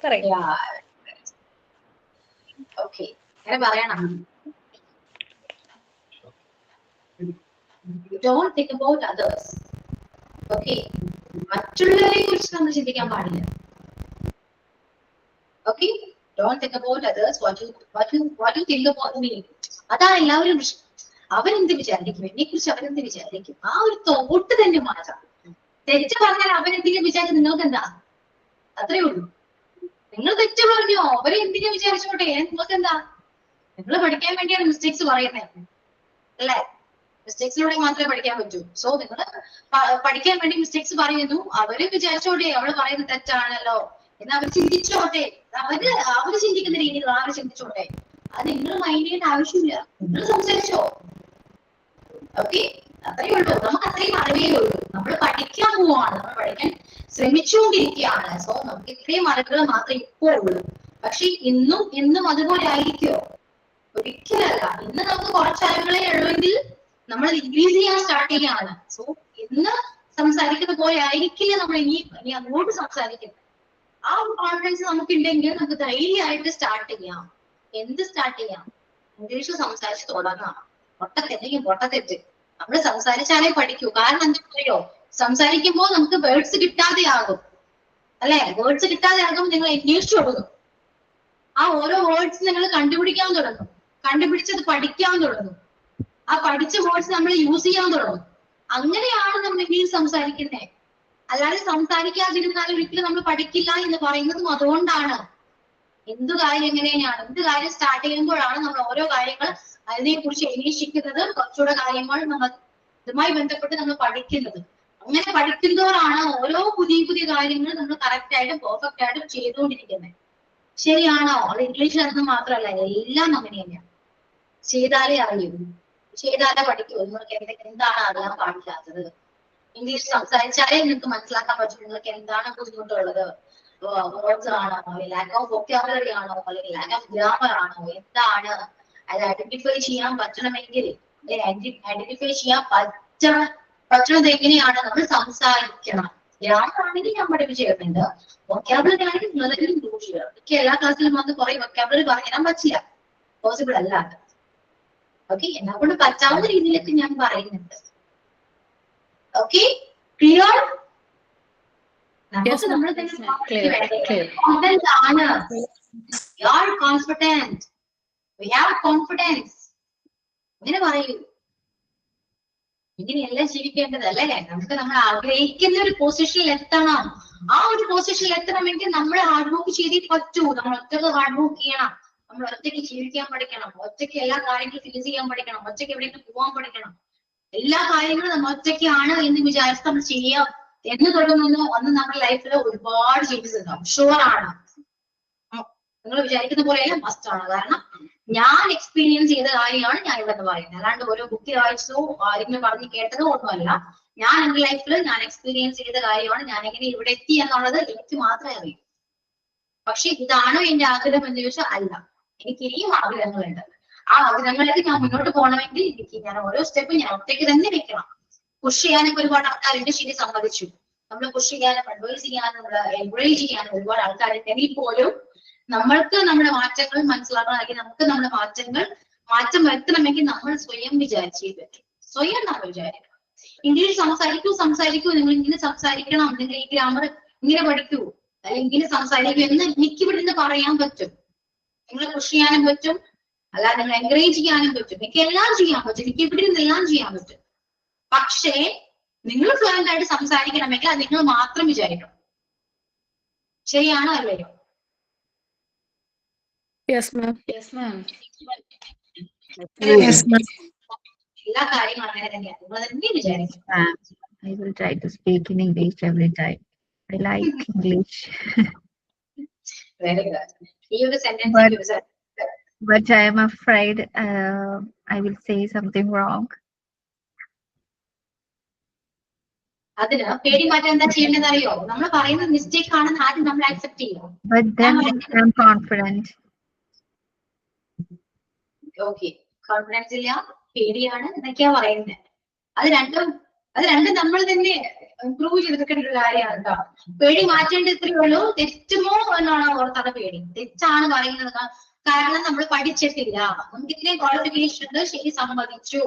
പറയും. ഓക്കെ, അങ്ങനെ പറയണം. Don't think about others. Okay, മറ്റുള്ളവരെ കുറിച്ച് നമ്മൾ ചിന്തിക്കാൻ പാടില്ല. Okay, don't think about others. What you think about me. അതാ എല്ലാവരും അവരെന്ത് വിചാരിക്കും, എന്നെ കുറിച്ച് അവരെന്ത് വിചാരിക്കും, ആ ഒരു തോട്ട് തന്നെ മാറ്റാം. തെറ്റ് പറഞ്ഞാൽ അവരെന്തെങ്കിലും വിചാരിക്കും, നിങ്ങൾക്ക് എന്താ? അത്രേ ഉള്ളൂ. നിങ്ങൾ തെറ്റ് പറഞ്ഞോ, അവരെ എന്തിനാ വിചാരിച്ചോട്ടെ, നിങ്ങൾക്ക് എന്താ? നിങ്ങൾ പഠിക്കാൻ വേണ്ടിയാണ് മിസ്റ്റേക്സ് പറയുന്നത് അല്ലേ? മിസ്റ്റേക്സിലൂടെ മാത്രമേ പഠിക്കാൻ പറ്റൂ. സോ നിങ്ങൾ പഠിക്കാൻ വേണ്ടി മിസ്റ്റേക്സ് പറയുന്നു, അവര് വിചാരിച്ചോട്ടെ അവള് പറയുന്നത് തെറ്റാണല്ലോ എന്ന് അവർ ചിന്തിച്ചോട്ടെ. അവര് ചിന്തിക്കുന്ന രീതിയിൽ ആര് ചിന്തിച്ചോട്ടെ, അത് നിങ്ങൾ മൈൻഡ് ചെയ്യേണ്ട ആവശ്യമില്ല. നിങ്ങൾ സംസാരിച്ചോ. ഓക്കെ, അത്രയേ ഉള്ളൂ. നമുക്ക് അത്രയും അറിവേ ഉള്ളൂ. നമ്മൾ പഠിക്കാൻ പോവാണ്, നമ്മൾ പഠിക്കാൻ ശ്രമിച്ചുകൊണ്ടിരിക്കുകയാണ്. സോ നമുക്ക് ഇത്രയും അറിവുകൾ മാത്രമേ ഇപ്പോൾ ഉള്ളൂ. പക്ഷെ ഇന്നും അതുപോലെ ആയിരിക്കുമോ? ഒരിക്കലല്ല. ഇന്ന് നമുക്ക് കുറച്ച് അറിവുകളെ ഉള്ളുവെങ്കിൽ നമ്മൾ ഇൻക്രീസ് ചെയ്യാൻ സ്റ്റാർട്ട് ചെയ്യാണ്. സോ ഇന്ന് സംസാരിക്കുന്ന പോലെ ആയിരിക്കില്ല നമ്മൾ ഇനി അങ്ങോട്ട് സംസാരിക്കുന്നത്. ആ ഒരു കോൺഫിഡൻസ് നമുക്ക് ഉണ്ടെങ്കിൽ നമുക്ക് ധൈര്യമായിട്ട് സ്റ്റാർട്ട് ചെയ്യാം. എന്ത് സ്റ്റാർട്ട് ചെയ്യാം? ഇംഗ്ലീഷിൽ സംസാരിച്ച് തുടങ്ങാം. പൊട്ടത്തെറ്റ് നമ്മൾ സംസാരിച്ചാലേ പഠിക്കൂ. കാരണം എന്താ പറയോ, സംസാരിക്കുമ്പോൾ നമുക്ക് വേർഡ്സ് കിട്ടാതെ ആകും അല്ലെ? വേർഡ്സ് കിട്ടാതെ ആകുമ്പോൾ നിങ്ങൾ അന്വേഷിച്ചു തുടങ്ങും. ആ ഓരോ വേർഡ്സ് നിങ്ങൾ കണ്ടുപിടിക്കാൻ തുടങ്ങും. കണ്ടുപിടിച്ചത് പഠിക്കാൻ തുടങ്ങും. ആ പഠിച്ച വേർഡ്സ് നമ്മൾ യൂസ് ചെയ്യാൻ തുടങ്ങും. അങ്ങനെയാണ് നമ്മൾ ഇംഗ്ലീഷ് സംസാരിക്കുന്നത്. അല്ലാതെ സംസാരിക്കാതിരുന്നാൽ ഒരിക്കലും നമ്മൾ പഠിക്കില്ല എന്ന് പറയുന്നതും അതുകൊണ്ടാണ്. എന്ത് കാര്യം സ്റ്റാർട്ട് ചെയ്യുമ്പോഴാണ് നമ്മൾ ഓരോ കാര്യങ്ങൾ അതിനെ കുറിച്ച് അന്വേഷിക്കുന്നത്. കുറച്ചുകൂടെ കാര്യങ്ങൾ നമ്മൾ ഇതുമായി ബന്ധപ്പെട്ട് നമ്മൾ പഠിക്കുന്നത്. അങ്ങനെ പഠിക്കുന്നവരാണ് ഓരോ പുതിയ കാര്യങ്ങൾ നമ്മൾ കറക്റ്റ് ആയിട്ടും പെർഫെക്റ്റ് ആയിട്ടും ചെയ്തുകൊണ്ടിരിക്കുന്നത്. ശരിയാണോ? അത് ഇംഗ്ലീഷിൽ അർത്ഥം മാത്രമല്ല, എല്ലാം അങ്ങനെ തന്നെയാണ്. ചെയ്താലേ അറിയൂ, ചെയ്താലേ പഠിക്കൂ. നിങ്ങൾക്ക് എന്താണ് അറിയാൻ പാടില്ലാത്തത്? ഇംഗ്ലീഷ് സംസാരിച്ചാലേ നിങ്ങൾക്ക് മനസ്സിലാക്കാൻ പറ്റും നിങ്ങൾക്ക് എന്താണ് ബുദ്ധിമുട്ടുള്ളത്. വേർഡ്സ് ആണോ, ലാക്ക് ഓഫ് വൊക്കാബുലറി ആണോ, അല്ലെങ്കിൽ ലാക്ക് ഓഫ് ഗ്രാമർ ആണോ, എന്താണ് അത് ഐഡന്റിഫൈ ചെയ്യാൻ പറ്റണമെങ്കിൽ, ഐഡന്റിഫൈ ചെയ്യാൻ പറ്റണത് എങ്ങനെയാണ്? നമ്മൾ സംസാരിക്കണം. ഗ്രാമർ ആണെങ്കിൽ ഞാൻ പഠിപ്പിച്ചിരുന്നുണ്ട്, വൊക്കാബുലറി ആണെങ്കിൽ നിങ്ങളെങ്കിലും ഇംപ്രൂവ് ചെയ്യുക. എനിക്ക് എല്ലാ ക്ലാസ്സിലും വന്ന് കുറെ വൊക്കാബുലറി പറയാൻ പറ്റില്ല, പോസിബിൾ അല്ല. ഓക്കെ, എന്നെ കൊണ്ട് പറ്റാവുന്ന രീതിയിലൊക്കെ ഞാൻ പറയുന്നുണ്ട്. Okay, clear? നമുക്ക് നമ്മൾ തന്നെ കോൺഫിഡൻസ് ആണ്. You are confident. We have confidence. ഇങ്ങനെ പറയൂ. ഇങ്ങനെയല്ല ജീവിക്കേണ്ടത് അല്ലേ? നമ്മൾ ആഗ്രഹിക്കുന്ന ഒരു പൊസിഷനിൽ എത്തണം. ആ ഒരു പൊസിഷനിൽ എത്തണമെങ്കിൽ നമ്മൾ ഹാർഡ് വർക്ക് ചെയ്തേ പറ്റൂ. നമ്മൾ ഒറ്റക്ക് ഹാർഡ് വർക്ക് ചെയ്യണം. നമ്മൾ ഒറ്റയ്ക്ക് ജീവിക്കാൻ പഠിക്കണം. ഒറ്റയ്ക്ക് എല്ലാ കാര്യങ്ങളും ഫേസ് ചെയ്യാൻ പഠിക്കണം. ഒറ്റയ്ക്ക് എവിടേക്ക് പോകാൻ പഠിക്കണം. എല്ലാ കാര്യങ്ങളും നമ്മൾ ഒറ്റയ്ക്കാണ് എന്ന് വിചാരിച്ച് നമ്മൾ ചെയ്യാം എന്ന് തുടങ്ങുന്നു. അന്ന് നമ്മുടെ ലൈഫിൽ ഒരുപാട് ചേഞ്ചസ് ഉണ്ടാവും. ഷുവർ ആണ്. നിങ്ങൾ വിചാരിക്കുന്ന പോലെയല്ല, മസ്റ്റ് ആണ്. കാരണം ഞാൻ എക്സ്പീരിയൻസ് ചെയ്ത കാര്യമാണ് ഞാൻ ഇവിടെ പറയുന്നത്. അല്ലാണ്ട് ഓരോ ബുക്ക് വായിച്ചോ ആരെങ്കിലും പറഞ്ഞു കേട്ടതോ ഒന്നുമല്ല. ഞാൻ എന്റെ ലൈഫിൽ ഞാൻ എക്സ്പീരിയൻസ് ചെയ്ത കാര്യമാണ്. ഞാൻ എങ്ങനെ ഇവിടെ എത്തി എന്നുള്ളത് എനിക്ക് മാത്രമേ അറിയൂ. പക്ഷെ ഇതാണോ എന്റെ ആഗ്രഹം എന്ന് ചോദിച്ചാൽ അല്ല. എനിക്ക് ഇനിയും ആഗ്രഹങ്ങളുണ്ട്. ആ ആഗ്രഹങ്ങളിലേക്ക് ഞാൻ മുന്നോട്ട് പോകണമെങ്കിൽ ഞാൻ ഓരോ സ്റ്റെപ്പും ഞാൻ ഒറ്റയ്ക്ക് തന്നെ വെക്കണം. പുഷ് ചെയ്യാനൊക്കെ ഒരുപാട് ആൾക്കാരുണ്ട്, ശരി, സമ്മതിച്ചു. നമ്മൾ പുഷ് ചെയ്യാനും അഡ്വൈസ് ചെയ്യാനും നമ്മള് എൻകറേജ് ചെയ്യാനും ഒരുപാട് ആൾക്കാരുണ്ടെങ്കിൽ പോലും നമ്മൾക്ക് നമ്മുടെ മാറ്റങ്ങൾ മനസ്സിലാക്കണമെങ്കിൽ നമുക്ക് നമ്മുടെ മാറ്റം വരുത്തണമെങ്കിൽ നമ്മൾ സ്വയം വിചാരിച്ചേ പറ്റും. സ്വയം നമ്മൾ വിചാരിക്കണം. ഇംഗ്ലീഷ് സംസാരിക്കൂ, നിങ്ങൾ ഇങ്ങനെ സംസാരിക്കണം, നിങ്ങൾ ഈ ഗ്രാമർ ഇങ്ങനെ പഠിക്കൂ, അല്ലെങ്കിൽ ഇങ്ങനെ സംസാരിക്കൂ എന്ന് എനിക്ക് ഇവിടെ നിന്ന് പറയാൻ പറ്റും. നിങ്ങളെ പുഷ് ചെയ്യാനും പറ്റും, അല്ലാതെ നിങ്ങൾ എൻകറേജ് ചെയ്യാനും പറ്റും. എനിക്ക് എല്ലാം ചെയ്യാൻ പറ്റും. എനിക്ക് ഇവിടെ നിന്ന് എല്ലാം ചെയ്യാൻ പറ്റും. പക്ഷേ നിങ്ങൾ ഫ്ലുവന്റ് ആയിട്ട് സംസാരിക്കണമെങ്കിൽ അത് നിങ്ങൾ മാത്രം വിചാരിക്കണം. ശരിയാണോ അല്ലയോ? Yes, ma'am. Yes, ma'am. എല്ലാ കാര്യങ്ങളും അങ്ങനെ തന്നെയാണ്. നിങ്ങൾ തന്നെ വിചാരിക്കും. I will try to speak in English every time. I like English. Very good. ഈ ഒരു sentence but I am afraid I will say something wrong. അതിന് പേടി മാറ്റാൻ എന്താ ചെയ്യേണ്ടത് അറിയോ? നമ്മൾ പറയുന്ന മിസ്റ്റേക്ക് ആണെന്ന് ആദ്യം നമ്മൾ ആക്സെപ്റ്റ് ചെയ്യും. But then I am confident. Okay, confidence ഇല്ല, പേടിയാണ് എന്നൊക്കെയാ പറയുന്നത്. അത് രണ്ടും നമ്മൾ തന്നെ ഇംപ്രൂവ് ചെയ്തെടുക്കേണ്ട ഒരു കാര്യമാണ് കേട്ടോ. പേടി മാറ്റേണ്ട ഇത്രയേ ഉള്ളൂ. തെറ്റുമോ എന്നാണ് ഓർത്താണ് പേടി. തെറ്റാണ് പറയുന്നത്, കാരണം നമ്മൾ പഠിച്ചിട്ടില്ല. നമുക്ക് ഇത്രയും ക്വാളിഫിക്കേഷൻ ഉണ്ട്, ശരി, സമ്മതിച്ചു,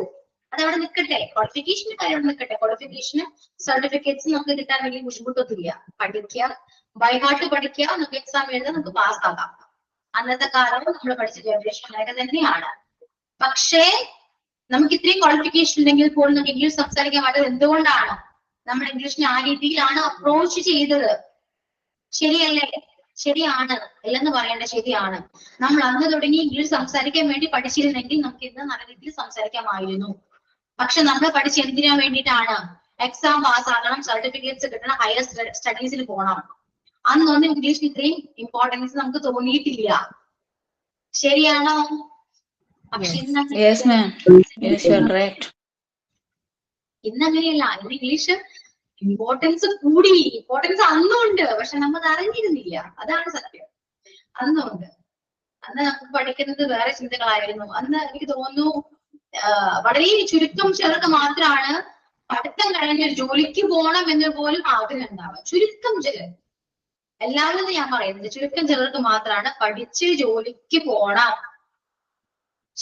അതവിടെ നിൽക്കട്ടെ. ക്വാളിഫിക്കേഷന്റെ കാര്യം അവിടെ നിൽക്കട്ടെ. ക്വാളിഫിക്കേഷന് സർട്ടിഫിക്കറ്റ്സ് നമുക്ക് കിട്ടാൻ വലിയ ബുദ്ധിമുട്ടൊന്നുമില്ല. പഠിക്കുക, ബൈ ഹാർട്ട് പഠിക്കുക, നമുക്ക് എക്സാം എഴുതാൻ നമുക്ക് പാസ് ആകാം. അന്നത്തെ കാലം നമ്മൾ പഠിച്ച ജനറേഷൻ അങ്ങനെയൊക്കെ തന്നെയാണ്. പക്ഷേ നമുക്ക് ഇത്രയും ക്വാളിഫിക്കേഷൻ ഉണ്ടെങ്കിൽ പോലും നമുക്ക് ഇംഗ്ലീഷ് സംസാരിക്കാൻ പറ്റാത്തത് എന്തുകൊണ്ടാണ്? നമ്മൾ ഇംഗ്ലീഷിനെ ആ രീതിയിലാണ് അപ്രോച്ച് ചെയ്തത്. ശരിയല്ലേ? ശരിയാണ്, അല്ലെന്ന് പറയേണ്ട, ശരിയാണ്. നമ്മൾ അന്ന് തുടങ്ങി ഇംഗ്ലീഷ് സംസാരിക്കാൻ വേണ്ടി പഠിച്ചിരുന്നെങ്കിൽ നമുക്ക് ഇന്ന് നല്ല രീതിയിൽ സംസാരിക്കാമായിരുന്നു. പക്ഷെ നമ്മൾ പഠിച്ച് എന്തിനാ വേണ്ടിയിട്ടാണ്? എക്സാം പാസ് ആകണം, സർട്ടിഫിക്കറ്റ്സ് കിട്ടണം, ഹയർ സ്റ്റഡീസിൽ പോകണം. അന്നൊന്നും ഇംഗ്ലീഷിന് ഇത്രയും ഇമ്പോർട്ടൻസ് നമുക്ക് തോന്നിയിട്ടില്ല. ശരിയാണോ? പക്ഷെ Yes, ma'am. Yes, you are right. ഇന്നങ്ങനെയല്ല. ഇന്ന് ഇംഗ്ലീഷ് ഇമ്പോർട്ടൻസ് കൂടി. ഇമ്പോർട്ടൻസ് അന്നും ഉണ്ട്, പക്ഷെ നമ്മൾ അറിഞ്ഞിരുന്നില്ല. അതാണ് സത്യം. അന്നുണ്ട്. അന്ന് നമുക്ക് പഠിക്കുന്നത് വേറെ ചിന്തകളായിരുന്നു. അന്ന് എനിക്ക് തോന്നുന്നു വളരെ ചുരുക്കം ചിലർക്ക് മാത്രമാണ് പഠിത്തം കഴിഞ്ഞ് ജോലിക്ക് പോകണം എന്ന് പോലും ആഗ്രഹം ഉണ്ടാവുക. ചുരുക്കം ചിലർ, എല്ലാവരും ഞാൻ പറയുന്നത് ചുരുക്കം ചിലർക്ക് മാത്രമാണ് പഠിച്ച് ജോലിക്ക് പോണം.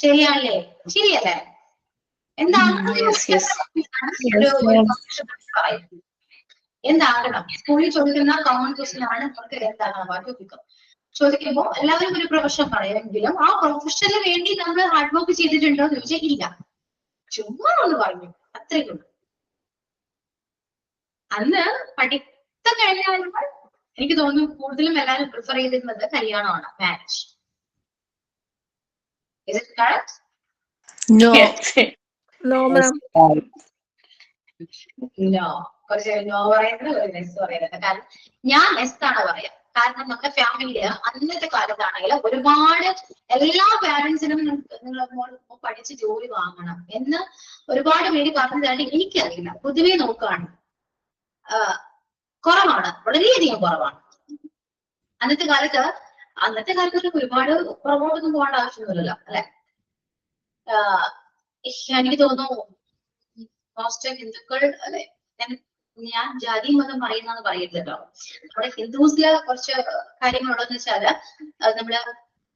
ശരിയാണല്ലേ? ശരിയല്ലേ? എന്താകണം? സ്കൂളിൽ ചോദിക്കുന്ന കോമൺ ക്വസ്റ്റ്യൻ ആണ് നമുക്ക് എന്താകണം ചോദിക്കുമ്പോൾ എല്ലാവരും ഒരു പ്രൊഫഷൻ പറയുമെങ്കിലും ആ പ്രൊഫഷന് വേണ്ടി നമ്മൾ ഹാർഡ് വർക്ക് ചെയ്തിട്ടുണ്ടോ എന്ന് ചോദിച്ചാൽ ഇല്ല. ചുമ്മാ ഒന്ന് പറഞ്ഞു, അത്രയും ഉള്ളൂ. അന്ന് പഠിത്തം കഴിഞ്ഞാൽ എനിക്ക് തോന്നുന്നു കൂടുതലും എല്ലാവരും പ്രിഫർ ചെയ്തിരുന്നത് കല്യാണമാണ്, marriage. Is it correct? No, Yes. no, ma'am. No. കുറച്ച് നോ പറയുന്നത്, ഒരു നെസ് പറയുന്നത്. കാരണം ഞാൻ നെസ് ആണ് പറയാം. കാരണം നമ്മുടെ ഫാമിലിയില് അന്നത്തെ കാലത്താണെങ്കിൽ ഒരുപാട് എല്ലാ പാരന്റ്സിനും നിങ്ങൾ പഠിച്ച് ജോലി വാങ്ങണം എന്ന് ഒരുപാട് പേര് പറഞ്ഞതാണ്. എനിക്കറിയില്ല, പൊതുവെ നോക്കുകയാണ് കുറവാണ്, വളരെയധികം കുറവാണ്. അന്നത്തെ കാലത്ത് ഒരുപാട് പുറകോട്ടൊന്നും പോകേണ്ട ആവശ്യമൊന്നുമില്ലല്ലോ, അല്ലെ? എനിക്ക് തോന്നുന്നു മോസ്റ്റ് ഹിന്ദുക്കൾ, അല്ലെ, ഞാൻ ജാതി മതം പറയുന്നതെന്ന് പറയരുതല്ലോ. നമ്മുടെ ഹിന്ദുസില് കുറച്ച് കാര്യങ്ങളുള്ളതെന്ന് വെച്ചാല്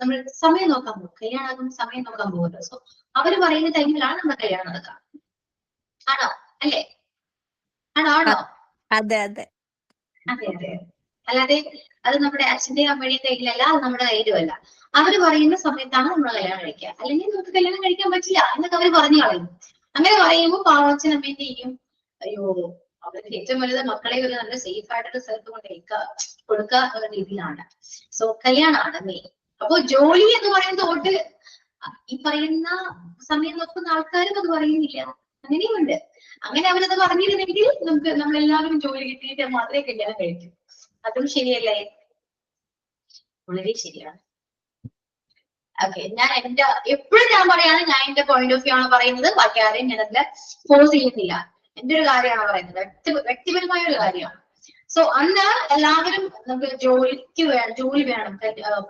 നമ്മൾ സമയം നോക്കാൻ പോകും. കല്യാണം സമയം നോക്കാൻ പോകുമല്ലോ. സോ അവര് പറയുന്ന ടൈമിലാണ് നമ്മുടെ കല്യാണം നടക്കുക. ആണോ? അല്ലേ? ആണോ? അതെ അതെ അതെ അതെ. അല്ലാതെ അത് നമ്മുടെ അച്ഛന്റെയും അമ്മയുടെയും കയ്യിലല്ല, അത് നമ്മുടെ കയ്യിലുമല്ല. അവര് പറയുന്ന സമയത്താണ് നമ്മൾ കല്യാണം കഴിക്കുക. അല്ലെങ്കിൽ നമുക്ക് കല്യാണം കഴിക്കാൻ പറ്റില്ല എന്നൊക്കെ അവര് പറഞ്ഞു കളയും. അങ്ങനെ പറയുമ്പോൾ പാവച്ചൻ അമ്മ എന്ത് ചെയ്യും? അയ്യോ, അവർക്ക് ഏറ്റവും വലുത് മക്കളെ ഒരു നല്ല സേഫ് ആയിട്ടൊരു സ്ഥലത്ത് കൊണ്ട് കൊടുക്കുക എന്ന രീതിയിലാണ്. സോ കല്യാണമാണ് മെയിൻ. അപ്പൊ ജോലി എന്ന് പറയുന്നത് തൊട്ട് ഈ പറയുന്ന സമയം നോക്കുന്ന ആൾക്കാരും അത് പറയുന്നില്ല. അങ്ങനെയുമുണ്ട്. അങ്ങനെ അവരത് പറഞ്ഞിരുന്നെങ്കിൽ നമ്മളെല്ലാവരും ജോലി കിട്ടിയിട്ട് മാത്രമേ കല്യാണം കഴിക്കൂ. അതും ശരിയല്ലേ? വളരെ ശരിയാണ്. ഓക്കെ, ഞാൻ എപ്പോഴും ഞാൻ പറയാണ്, ഞാൻ എന്റെ പോയിന്റ് ഓഫ് വ്യൂ ആണ് പറയുന്നത്. ബാക്കി ആരെയും ഞാൻ അതിൽ ഫോഴ്സ് ചെയ്യുന്നില്ല. എന്റെ ഒരു കാര്യമാണ് പറയുന്നത്, വ്യക്തിപരമായ ഒരു കാര്യമാണ്. സോ അന്ന് എല്ലാവരും നമുക്ക് ജോലി വേണം,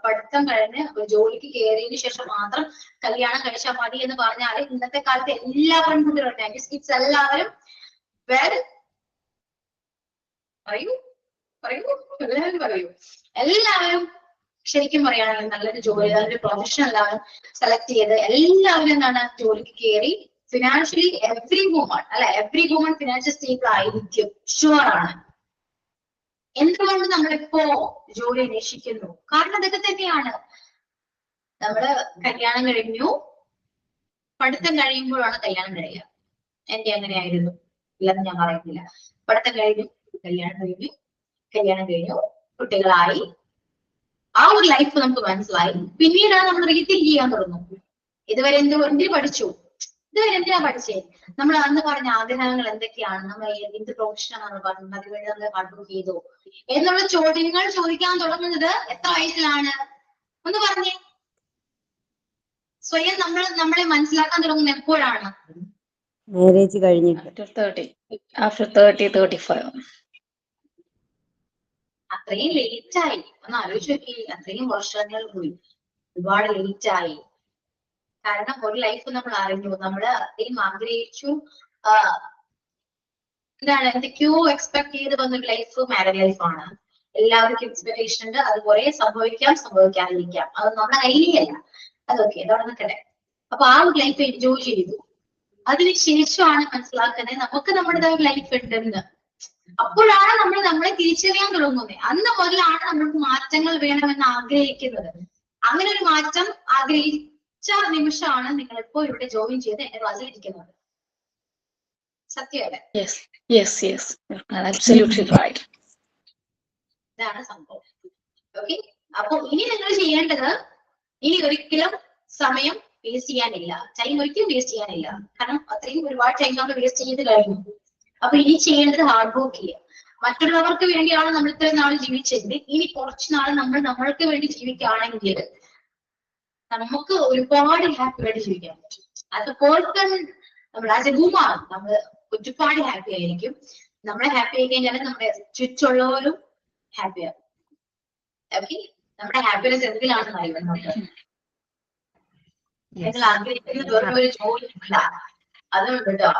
പഠിത്തം കഴിഞ്ഞ് ജോലിക്ക് കയറിയതിനു ശേഷം മാത്രം കല്യാണം കഴിച്ചാൽ മതി എന്ന് പറഞ്ഞാൽ ഇന്നത്തെ കാലത്ത് എല്ലാ പെൺകുട്ടികളും കിഡ്സ് എല്ലാവരും എല്ലാവരും ശരിക്കും പറയുകയാണെങ്കിൽ നല്ലൊരു ജോലി, നല്ലൊരു പ്രൊഫഷൻ എല്ലാവരും സെലക്ട് ചെയ്ത് എല്ലാവരും എന്താണ് ജോലിക്ക് കയറി financially every woman financial stable ആയിരിക്കും, ഷുവർ ആണ്. എന്തുകൊണ്ട് നമ്മളിപ്പോ ജോലി അന്വേഷിക്കുന്നു? കാരണം അതൊക്കെ തന്നെയാണ്. നമ്മള് കല്യാണം കഴിഞ്ഞു, പഠിത്തം കഴിയുമ്പോഴാണ് കല്യാണം കഴിയുക. എന്റെ അങ്ങനെയായിരുന്നു, ഇല്ലെന്ന് ഞാൻ പറയുന്നില്ല. പഠിത്തം കഴിഞ്ഞു, കല്യാണം കഴിഞ്ഞു, കുട്ടികളായി, ആ ഒരു ലൈഫ് നമുക്ക് മനസ്സിലായി. പിന്നീടാണ് നമ്മൾ റീതിങ്ക് ചെയ്യാൻ തുടങ്ങും. ഇതുവരെ എന്തിനു പഠിച്ചു, ഇതുവരെ എന്തിനാ പഠിച്ചേ, നമ്മൾ അന്ന് പറഞ്ഞ ആഗ്രഹങ്ങൾ എന്തൊക്കെയാണ്, നമ്മൾ എന്ത് പ്രൊഫഷനാണ് പറഞ്ഞത്, അതുവഴി നമ്മൾ ഹാർഡ് വർക്ക് ചെയ്തു എന്നുള്ള ചോദ്യങ്ങൾ ചോദിക്കാൻ തുടങ്ങുന്നത് എത്ര വയസ്സിലാണ്? ഒന്ന് പറഞ്ഞേ. സ്വയം നമ്മളെ മനസ്സിലാക്കാൻ തുടങ്ങുന്നത് എപ്പോഴാണ്? മാരേജ് കഴിഞ്ഞിട്ട്. After 30, 35. അത്രയും ലേറ്റ് ആയി. ഒന്ന് ആലോചിച്ച് നോക്കി, അത്രയും വർഷങ്ങൾ പോയി, ഒരുപാട് ലേറ്റ് ആയി. കാരണം ഒരു ലൈഫ് നമ്മൾ അറിഞ്ഞു, നമ്മൾ അത്രയും ആഗ്രഹിച്ചു, എന്താണ് എന്തൊക്കെയോ എക്സ്പെക്ട് ചെയ്ത് വന്നൊരു ലൈഫ് മാരീഡ് ലൈഫാണ്. എല്ലാവർക്കും എക്സ്പെക്ടേഷൻ ഉണ്ട്, അത് കുറെ സംഭവിക്കാം, സംഭവിക്കാതിരിക്കാം, അത് നമ്മുടെ കയ്യിലല്ല. അതൊക്കെ അതവിടെ നിൽക്കട്ടെ. അപ്പൊ ആ ഒരു ലൈഫ് എൻജോയ് ചെയ്തു. അതിനുശേഷമാണ് മനസ്സിലാക്കുന്നത് നമുക്ക് നമ്മുടേതായ ലൈഫ് ഉണ്ടെന്ന്. അപ്പോഴാണ് നമ്മൾ നമ്മളെ തിരിച്ചറിയാൻ തുടങ്ങുന്നത്. അന്ന് മുതലാണ് നമ്മൾക്ക് മാറ്റങ്ങൾ വേണമെന്ന് ആഗ്രഹിക്കുന്നത്. അങ്ങനെ ഒരു മാറ്റം ആഗ്രഹിച്ച നിമിഷമാണ് നിങ്ങൾ ഇപ്പോൾ ഇവിടെ ജോയിൻ ചെയ്ത് എന്റെ ക്ലാസ്സിൽ ഇരിക്കുന്നത്. സത്യമല്ലേ? Yes. You're absolutely right. ഇതാണ് സംഭവം. ഓക്കെ, അപ്പൊ ഇനി നിങ്ങൾ ചെയ്യേണ്ടത്, ഇനി ഒരിക്കലും സമയം വേസ്റ്റ് ചെയ്യാനില്ല, ടൈം ഒരിക്കലും വേസ്റ്റ് ചെയ്യാനില്ല. കാരണം അത്രയും ഒരുപാട് ടൈം നമ്മൾ വേസ്റ്റ് ചെയ്ത് കഴിഞ്ഞു. അപ്പൊ ഇനി ചെയ്യേണ്ടത് ഹാർഡ് വർക്ക് ചെയ്യുക. മറ്റുള്ളവർക്ക് വേണ്ടിയാണ് നമ്മൾ ഇത്രയും നാൾ ജീവിച്ചത്. ഇനി കുറച്ച് നാൾ നമ്മൾ നമ്മൾക്ക് വേണ്ടി ജീവിക്കുകയാണെങ്കിൽ നമുക്ക് ഒരുപാട് ഹാപ്പി ആയിട്ട് ജീവിക്കാൻ പറ്റും. അത് പേഴ്സൺ നമ്മൾ ആസ് എ വുമൺ നമ്മൾ ഒരുപാട് ഹാപ്പി ആയിരിക്കും. നമ്മളെ ഹാപ്പി ആയി കഴിഞ്ഞാൽ നമ്മുടെ ചുറ്റുള്ളവരും ഹാപ്പിയാണ്. ഓക്കെ, നമ്മുടെ ഹാപ്പിനെസ് എന്തിലാണെന്ന് അറിയുന്നത്? നിങ്ങൾ ആഗ്രഹിക്കുന്ന വേറൊരു ജോലി ഇല്ല, അതുകൊണ്ട് കേട്ടോ.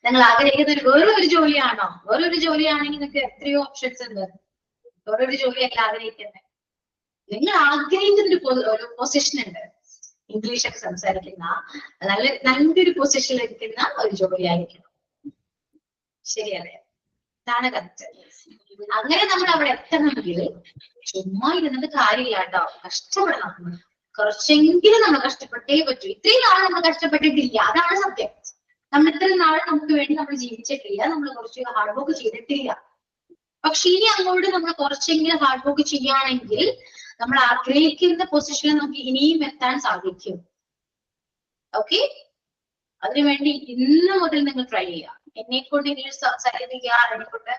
നിങ്ങൾ ആഗ്രഹിക്കുന്ന വേറൊരു ജോലിയാണോ? വേറൊരു ജോലിയാണെങ്കിൽ നിങ്ങൾക്ക് എത്രയോ ഓപ്ഷൻസ് ഉണ്ട്. വേറൊരു ജോലിയല്ല ആഗ്രഹിക്കുന്നത്. നിങ്ങൾ ആഗ്രഹിക്കുന്ന ഒരു പൊസിഷൻ ഉണ്ട്, ഇംഗ്ലീഷ് ഒക്കെ സംസാരിക്കുന്ന നല്ലൊരു പൊസിഷനിൽ ഇരിക്കുന്ന ഒരു ജോലി ആയിരിക്കണം. ശരിയല്ലേ? ഇതാണ് കറക്റ്റ്. അങ്ങനെ നമ്മൾ അവിടെ എത്തണമെങ്കിൽ ചുമ്മാ ഇരുന്നത് കാര്യമില്ല കേട്ടോ, കഷ്ടപ്പെടണം. കുറച്ചെങ്കിലും നമ്മൾ കഷ്ടപ്പെട്ടേ പറ്റൂ. ഇത്രയും നാൾ നമ്മൾ കഷ്ടപ്പെട്ടിട്ടില്ല, അതാണ് സത്യം. നമ്മൾ ഇത്രയും നാൾ നമുക്ക് വേണ്ടി നമ്മൾ ജീവിച്ചിട്ടില്ല, നമ്മൾ കുറച്ച് ഹാർഡ് വർക്ക് ചെയ്തിട്ടില്ല. പക്ഷെ ഇനി അങ്ങോട്ട് നമ്മൾ കുറച്ചെങ്കിലും ഹാർഡ് വർക്ക് ചെയ്യുകയാണെങ്കിൽ നമ്മൾ ആഗ്രഹിക്കുന്ന പൊസിഷനിൽ നമുക്ക് ഇനിയും എത്താൻ സാധിക്കും. ഓക്കെ, അതിനുവേണ്ടി ഇന്ന് മുതൽ നിങ്ങൾ ട്രൈ ചെയ്യുക. എന്നെ കൊണ്ട് ഇംഗ്ലീഷ് സംസാരിപ്പിക്കുക, എന്നെ കൊണ്ട്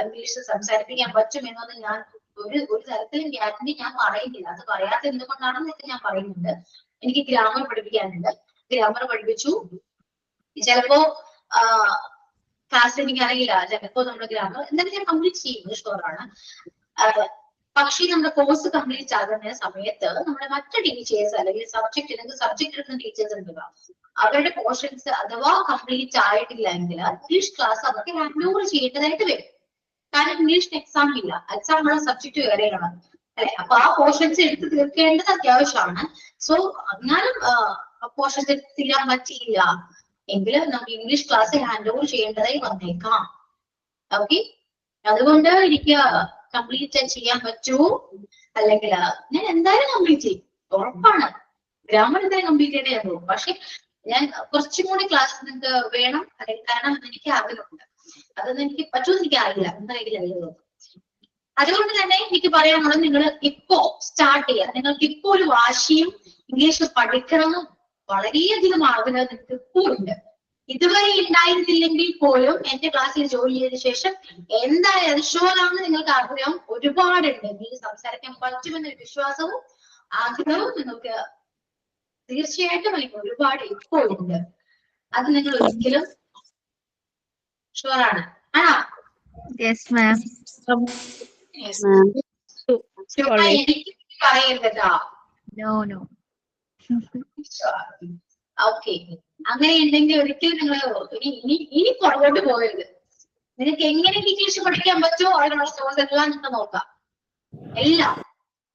ഇംഗ്ലീഷ് സംസാരിപ്പിക്കാൻ പറ്റും എന്നൊന്നും ഞാൻ ഒരു തരത്തിലും ഗ്യാരണ്ടി ഞാൻ പറയുന്നില്ല. അത് പറയാത്ത എന്തുകൊണ്ടാണെന്നൊക്കെ ഞാൻ പറയുന്നുണ്ട്. എനിക്ക് ഗ്രാമർ പഠിപ്പിക്കാനുണ്ട്, ഗ്രാമർ പഠിപ്പിച്ചു. ചിലപ്പോ ക്ലാസ്സിൽ എനിക്ക് അറിയില്ല, ചിലപ്പോ നമ്മുടെ ഗ്രാമർ എന്തായാലും ഞാൻ കംപ്ലീറ്റ് ചെയ്യും, ഷുവറാണ്. പക്ഷേ നമ്മുടെ കോഴ്സ് കംപ്ലീറ്റ് ആകുന്ന സമയത്ത് നമ്മുടെ മറ്റു ടീച്ചേഴ്സ് അല്ലെങ്കിൽ സബ്ജക്ട് എടുക്കുന്ന ടീച്ചേഴ്സ് ഉണ്ടല്ലോ, അവരുടെ പോർഷൻസ് അഥവാ കംപ്ലീറ്റ് ആയിട്ടില്ല എങ്കിൽ ഇംഗ്ലീഷ് ക്ലാസ് അവർക്ക് ഹാൻഡ് ഓവർ ചെയ്യേണ്ടതായിട്ട് വരും. കാരണം ഇംഗ്ലീഷിന് എക്സാം ഇല്ല, എക്സാം ഉള്ള സബ്ജക്ട് വേറെയാണ് അല്ലെ. അപ്പൊ ആ പോർഷൻസ് എടുത്ത് തീർക്കേണ്ടത് അത്യാവശ്യമാണ്. സോ എന്നാലും പോർഷൻസ് എടുത്ത് തീരാൻ പറ്റിയില്ല എങ്കിൽ നമുക്ക് ഇംഗ്ലീഷ് ക്ലാസ് ഹാൻഡ് ഓവർ ചെയ്യേണ്ടതായി വന്നേക്കാം. ഓക്കെ, അതുകൊണ്ട് എനിക്ക് കംപ്ലീറ്റ് ചെയ്യാൻ പറ്റുമോ? അല്ലെങ്കിൽ ഞാൻ എന്തായാലും കംപ്ലീറ്റ് ചെയ്യും, ഉറപ്പാണ്. ഗ്രാമർ എന്തായാലും കംപ്ലീറ്റ് ചെയ്തേ ഉള്ളൂ. പക്ഷെ ഞാൻ കുറച്ചും കൂടി ക്ലാസ് നിങ്ങൾക്ക് വേണം, അല്ലെങ്കിൽ കാരണം എനിക്ക് ആഗ്രഹമുണ്ട്. അതൊന്നും എനിക്ക് പറ്റുമെന്ന് എനിക്ക് അറിയില്ല, എന്തായാലും. അതുകൊണ്ട് തന്നെ എനിക്ക് പറയാനുള്ളത്, നിങ്ങൾ ഇപ്പോ സ്റ്റാർട്ട് ചെയ്യുക. നിങ്ങൾക്ക് ഇപ്പോ ഒരു വാശിയും ഇംഗ്ലീഷ് പഠിക്കണം വളരെയധികം ആഗ്രഹം നിങ്ങൾക്ക് ഇപ്പോൾ ഉണ്ട്. ഇതുവരെ ഉണ്ടായിരുന്നില്ലെങ്കിൽ പോലും എന്റെ ക്ലാസ്സിൽ ജോലി ചെയ്ത ശേഷം എന്തായാലും ഷുവറാണ് നിങ്ങൾക്ക് ആഗ്രഹം ഒരുപാടുണ്ട്. നിങ്ങൾക്ക് സംസാരിക്കാൻ പറ്റുമെന്നൊരു വിശ്വാസവും ആഗ്രഹവും നിങ്ങൾക്ക് തീർച്ചയായിട്ടും എനിക്ക് ഒരുപാട് ഇപ്പോൾ ഉണ്ട്. അത് നിങ്ങൾ ഒരിക്കലും ഷുവറാണ്. ആണോ? Yes, ma'am. എനിക്ക് പറയരുതോ? No. ഓക്കെ, അങ്ങനെ ഉണ്ടെങ്കിൽ ഒരിക്കലും നിങ്ങൾ ഇനി പുറകോട്ട് പോകരുത്. നിങ്ങൾക്ക് എങ്ങനെ ഇംഗ്ലീഷ് പഠിക്കാൻ പറ്റുമോ അതിനുള്ള സോഴ്സ് എല്ലാം നിങ്ങൾക്ക് നോക്കാം. എല്ലാം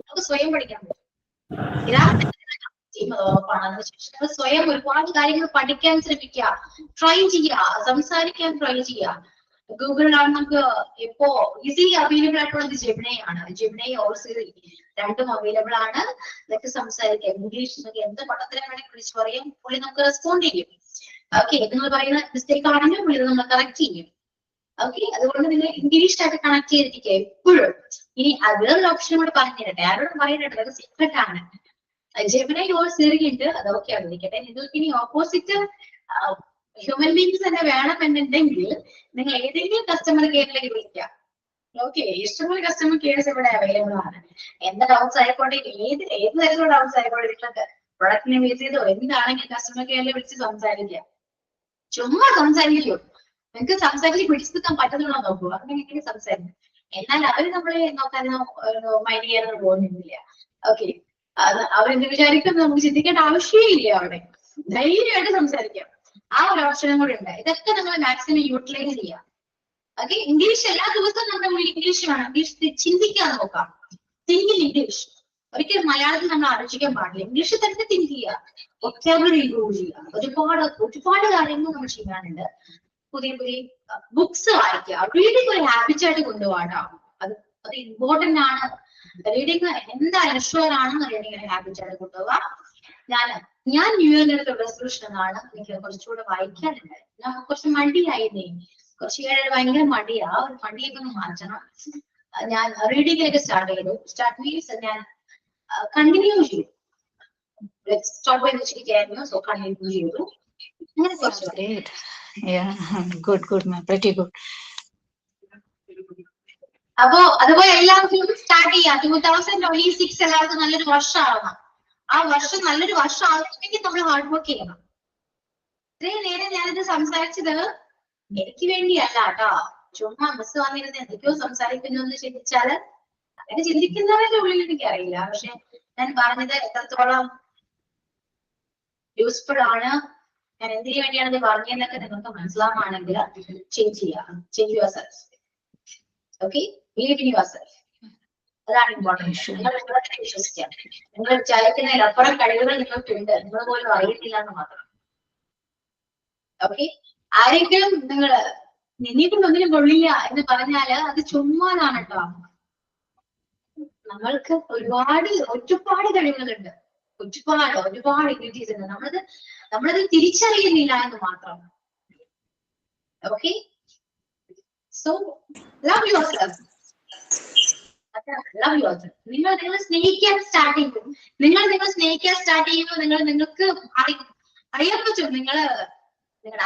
നമുക്ക് സ്വയം പഠിക്കാൻ പറ്റും. സ്വയം ഒരുപാട് കാര്യങ്ങൾ പഠിക്കാൻ ശ്രമിക്കുക, ട്രൈ ചെയ്യുക, സംസാരിക്കാൻ ട്രൈ ചെയ്യുക. ഗൂഗിളിലാണ് നമുക്ക് ഇപ്പോ ഈസിലി അവൈലബിൾ ആയിട്ടുള്ളത് ജെമിനൈയാണ്. ജെമിനൈ ഓർ സിറി രണ്ടും അവൈലബിൾ ആണ്. ഇതൊക്കെ സംസാരിക്കാം. ഇംഗ്ലീഷ് നിങ്ങൾക്ക് എന്ത് പഠനത്തിനെ വേണമെങ്കിൽ വിളിച്ച് പറയാം, പുള്ളി നമുക്ക് റെസ്പോണ്ട് ചെയ്യും. ഓക്കെ, നിങ്ങൾ പറയുന്ന മിസ്റ്റേക്ക് ആണെങ്കിൽ പുള്ളി നമ്മൾ കറക്റ്റ് ചെയ്യും. ഓക്കെ, അതുകൊണ്ട് നിങ്ങൾ ഇംഗ്ലീഷായിട്ട് കണക്ട് ചെയ്തിരിക്കുക എപ്പോഴും. ഇനി വേറൊരു ഓപ്ഷൻ കൂടെ പറഞ്ഞു തരട്ടെ, ആരോടും പറയുന്നുണ്ട്, അത് സീക്രട്ട് ആണ്. ജെമിനൈ ഓർ സിറി ഉണ്ട്, അതൊക്കെ അറിയിക്കട്ടെ. നിങ്ങൾക്ക് ഇനി ഓപ്പോസിറ്റ് ഹ്യൂമൻ ബീങ്സ് തന്നെ വേണമെന്നുണ്ടെങ്കിൽ നിങ്ങൾ ഏതെങ്കിലും കസ്റ്റമർ കെയറിലേക്ക് വിളിക്കാം. ഓക്കെ, ഇഷ്ടംപോലെ കസ്റ്റമർ കെയർസ് ഇവിടെ അവൈലബിൾ ആണ്. എന്താ ഡൗട്ട്സ് ആയിക്കോട്ടെ, ഏത് തരത്തിലുള്ള ഡൗട്ട്സ് ആയിക്കോട്ടെ നിങ്ങൾക്ക് പ്രൊഡക്റ്റിനെ ബേസ് ചെയ്തോ എന്താണെങ്കിൽ കസ്റ്റമർ കെയറിൽ വിളിച്ച് സംസാരിക്കുക. ചുമ്മാ സംസാരിക്കൂ. നിങ്ങൾക്ക് സംസാരിച്ച് പിടിച്ചു നിൽക്കാൻ പറ്റുന്നുണ്ടോ നോക്കൂ. അങ്ങനെ സംസാരിക്കും. എന്നാൽ അവര് നമ്മളെ നോക്കാനോ മൈൻഡ് ചെയ്യാനോ പോകുന്നില്ല. ഓക്കെ, അവരെന്ത് വിചാരിക്കും നമുക്ക് ചിന്തിക്കേണ്ട ആവശ്യമില്ല. അവിടെ ധൈര്യമായിട്ട് സംസാരിക്കാം. ആ ഒരു ഓപ്ഷനും കൂടെ ഉണ്ട്. ഇതൊക്കെ നമ്മൾ മാക്സിമം യൂട്ടിലൈസ് ചെയ്യാം. ഓക്കെ, ഇംഗ്ലീഷ് എല്ലാ ദിവസവും നമ്മുടെ മുന്നിൽ ഇംഗ്ലീഷ് വേണം. ഇംഗ്ലീഷ് ചിന്തിക്കാൻ നോക്കാം. Think in English. ഒരിക്കലും മലയാളത്തിൽ നമ്മൾ ആലോചിക്കാൻ പാടില്ല. ഇംഗ്ലീഷിൽ തന്നെ തിങ്ക് ചെയ്യുക, വൊക്കാബുലറി ഇംപ്രൂവ് ചെയ്യുക. ഒരുപാട് കാര്യങ്ങൾ നമ്മൾ ചെയ്യാനുണ്ട്. പുതിയ ബുക്സ് വായിക്കുക. റീഡിങ് ഒരു ഹാബിറ്റ് ആയിട്ട് കൊണ്ടുപോകാം. അത് ഇമ്പോർട്ടന്റ് ആണ്. റീഡിങ് എന്തായാലും ഷുവർ ആണെന്ന് റീഡിങ് ഒരു ഹാബിറ്റ് ആയിട്ട് കൊണ്ടുപോകാം. ഞാൻ ന്യൂ ഇയറിന്റെ അടുത്ത് റെസൊല്യൂഷൻ ആണ് എനിക്ക് കുറച്ചുകൂടെ വായിക്കാനുണ്ട്. ഞാൻ കുറച്ച് മടിയായിരുന്നേ. കുറച്ച് ഭയങ്കര മടിയാ. ഒരു മടിയൊക്കെ ഒന്ന് മാറ്റണം. ഞാൻ റീഡിങ്ങിലൊക്കെ സ്റ്റാർട്ട് ചെയ്തു. സ്റ്റാർട്ട് മീൻസ് ഞാൻ കണ്ടിന്യൂ ചെയ്തു. സ്റ്റോപ്പ് ചെയ്ത് വെച്ചിരിക്കുകയായിരുന്നു. സോ കണ്ടിന്യൂ ചെയ്തു. അങ്ങനെ കുറച്ച് good ma'am, pretty good. അപ്പോ അതുപോലെ എല്ലാവർക്കും സ്റ്റാർട്ട് ചെയ്യാം. 2026 എല്ലാവർക്കും നല്ലൊരു വർഷമാവണം. ആ വർഷം നല്ലൊരു വർഷം ആകണമെങ്കിൽ നമ്മൾ ഹാർഡ് വർക്ക് ചെയ്യണം. ഇത്രയും നേരം ഞാനിത് സംസാരിച്ചത് എനിക്ക് വേണ്ടിയല്ല കേട്ടോ. ചുമ്മാ മിസ് വന്നിരുന്ന് എന്തൊക്കെയോ സംസാരിക്കുന്നു എന്ന് ചിന്തിച്ചാല് അങ്ങനെ ചിന്തിക്കുന്നവരുടെ ഉള്ളിൽ എനിക്കറിയില്ല. പക്ഷെ ഞാൻ പറഞ്ഞത് എത്രത്തോളം യൂസ്ഫുൾ ആണ്, ഞാൻ എന്തിനു വേണ്ടിയാണ് ഇത് പറഞ്ഞതെന്നൊക്കെ നിങ്ങൾക്ക് മനസ്സിലാവുകയാണെങ്കിൽ ചേഞ്ച് ചെയ്യാം. Change your self. Okay, believe in your self. അതാണ് ഇമ്പോർട്ടൻറ്റ്. നിങ്ങൾ നിങ്ങളെ തന്നെ വിശ്വസിക്കാം. നിങ്ങൾ വിചാരിക്കുന്നതിലപ്പുറം കഴിവുകൾ നിങ്ങൾക്കുണ്ട്. നിങ്ങൾ പോലും അറിയത്തില്ല എന്ന് മാത്രം. ഓക്കെ, ആരെങ്കിലും നിങ്ങൾ നിന്നെക്കൊണ്ട് ഒന്നിനും കൊള്ളില്ല എന്ന് പറഞ്ഞാല് അത് ചുമ്മാതാണ് കേട്ടോ. നമ്മൾക്ക് ഒരുപാട് കഴിവുകളുണ്ട്. ഒരുപാട് എബിലിറ്റീസ് ഉണ്ട്. നമ്മളത് തിരിച്ചറിയുന്നില്ല എന്ന് മാത്രം. Okay, so love your self. Love your self. നിങ്ങൾ സ്നേഹിക്കാൻ സ്റ്റാർട്ട് ചെയ്യും. നിങ്ങൾ സ്നേഹിക്കാൻ സ്റ്റാർട്ട് ചെയ്യുമ്പോൾ നിങ്ങൾക്ക് അറിയാൻ പറ്റും. നിങ്ങളുടെ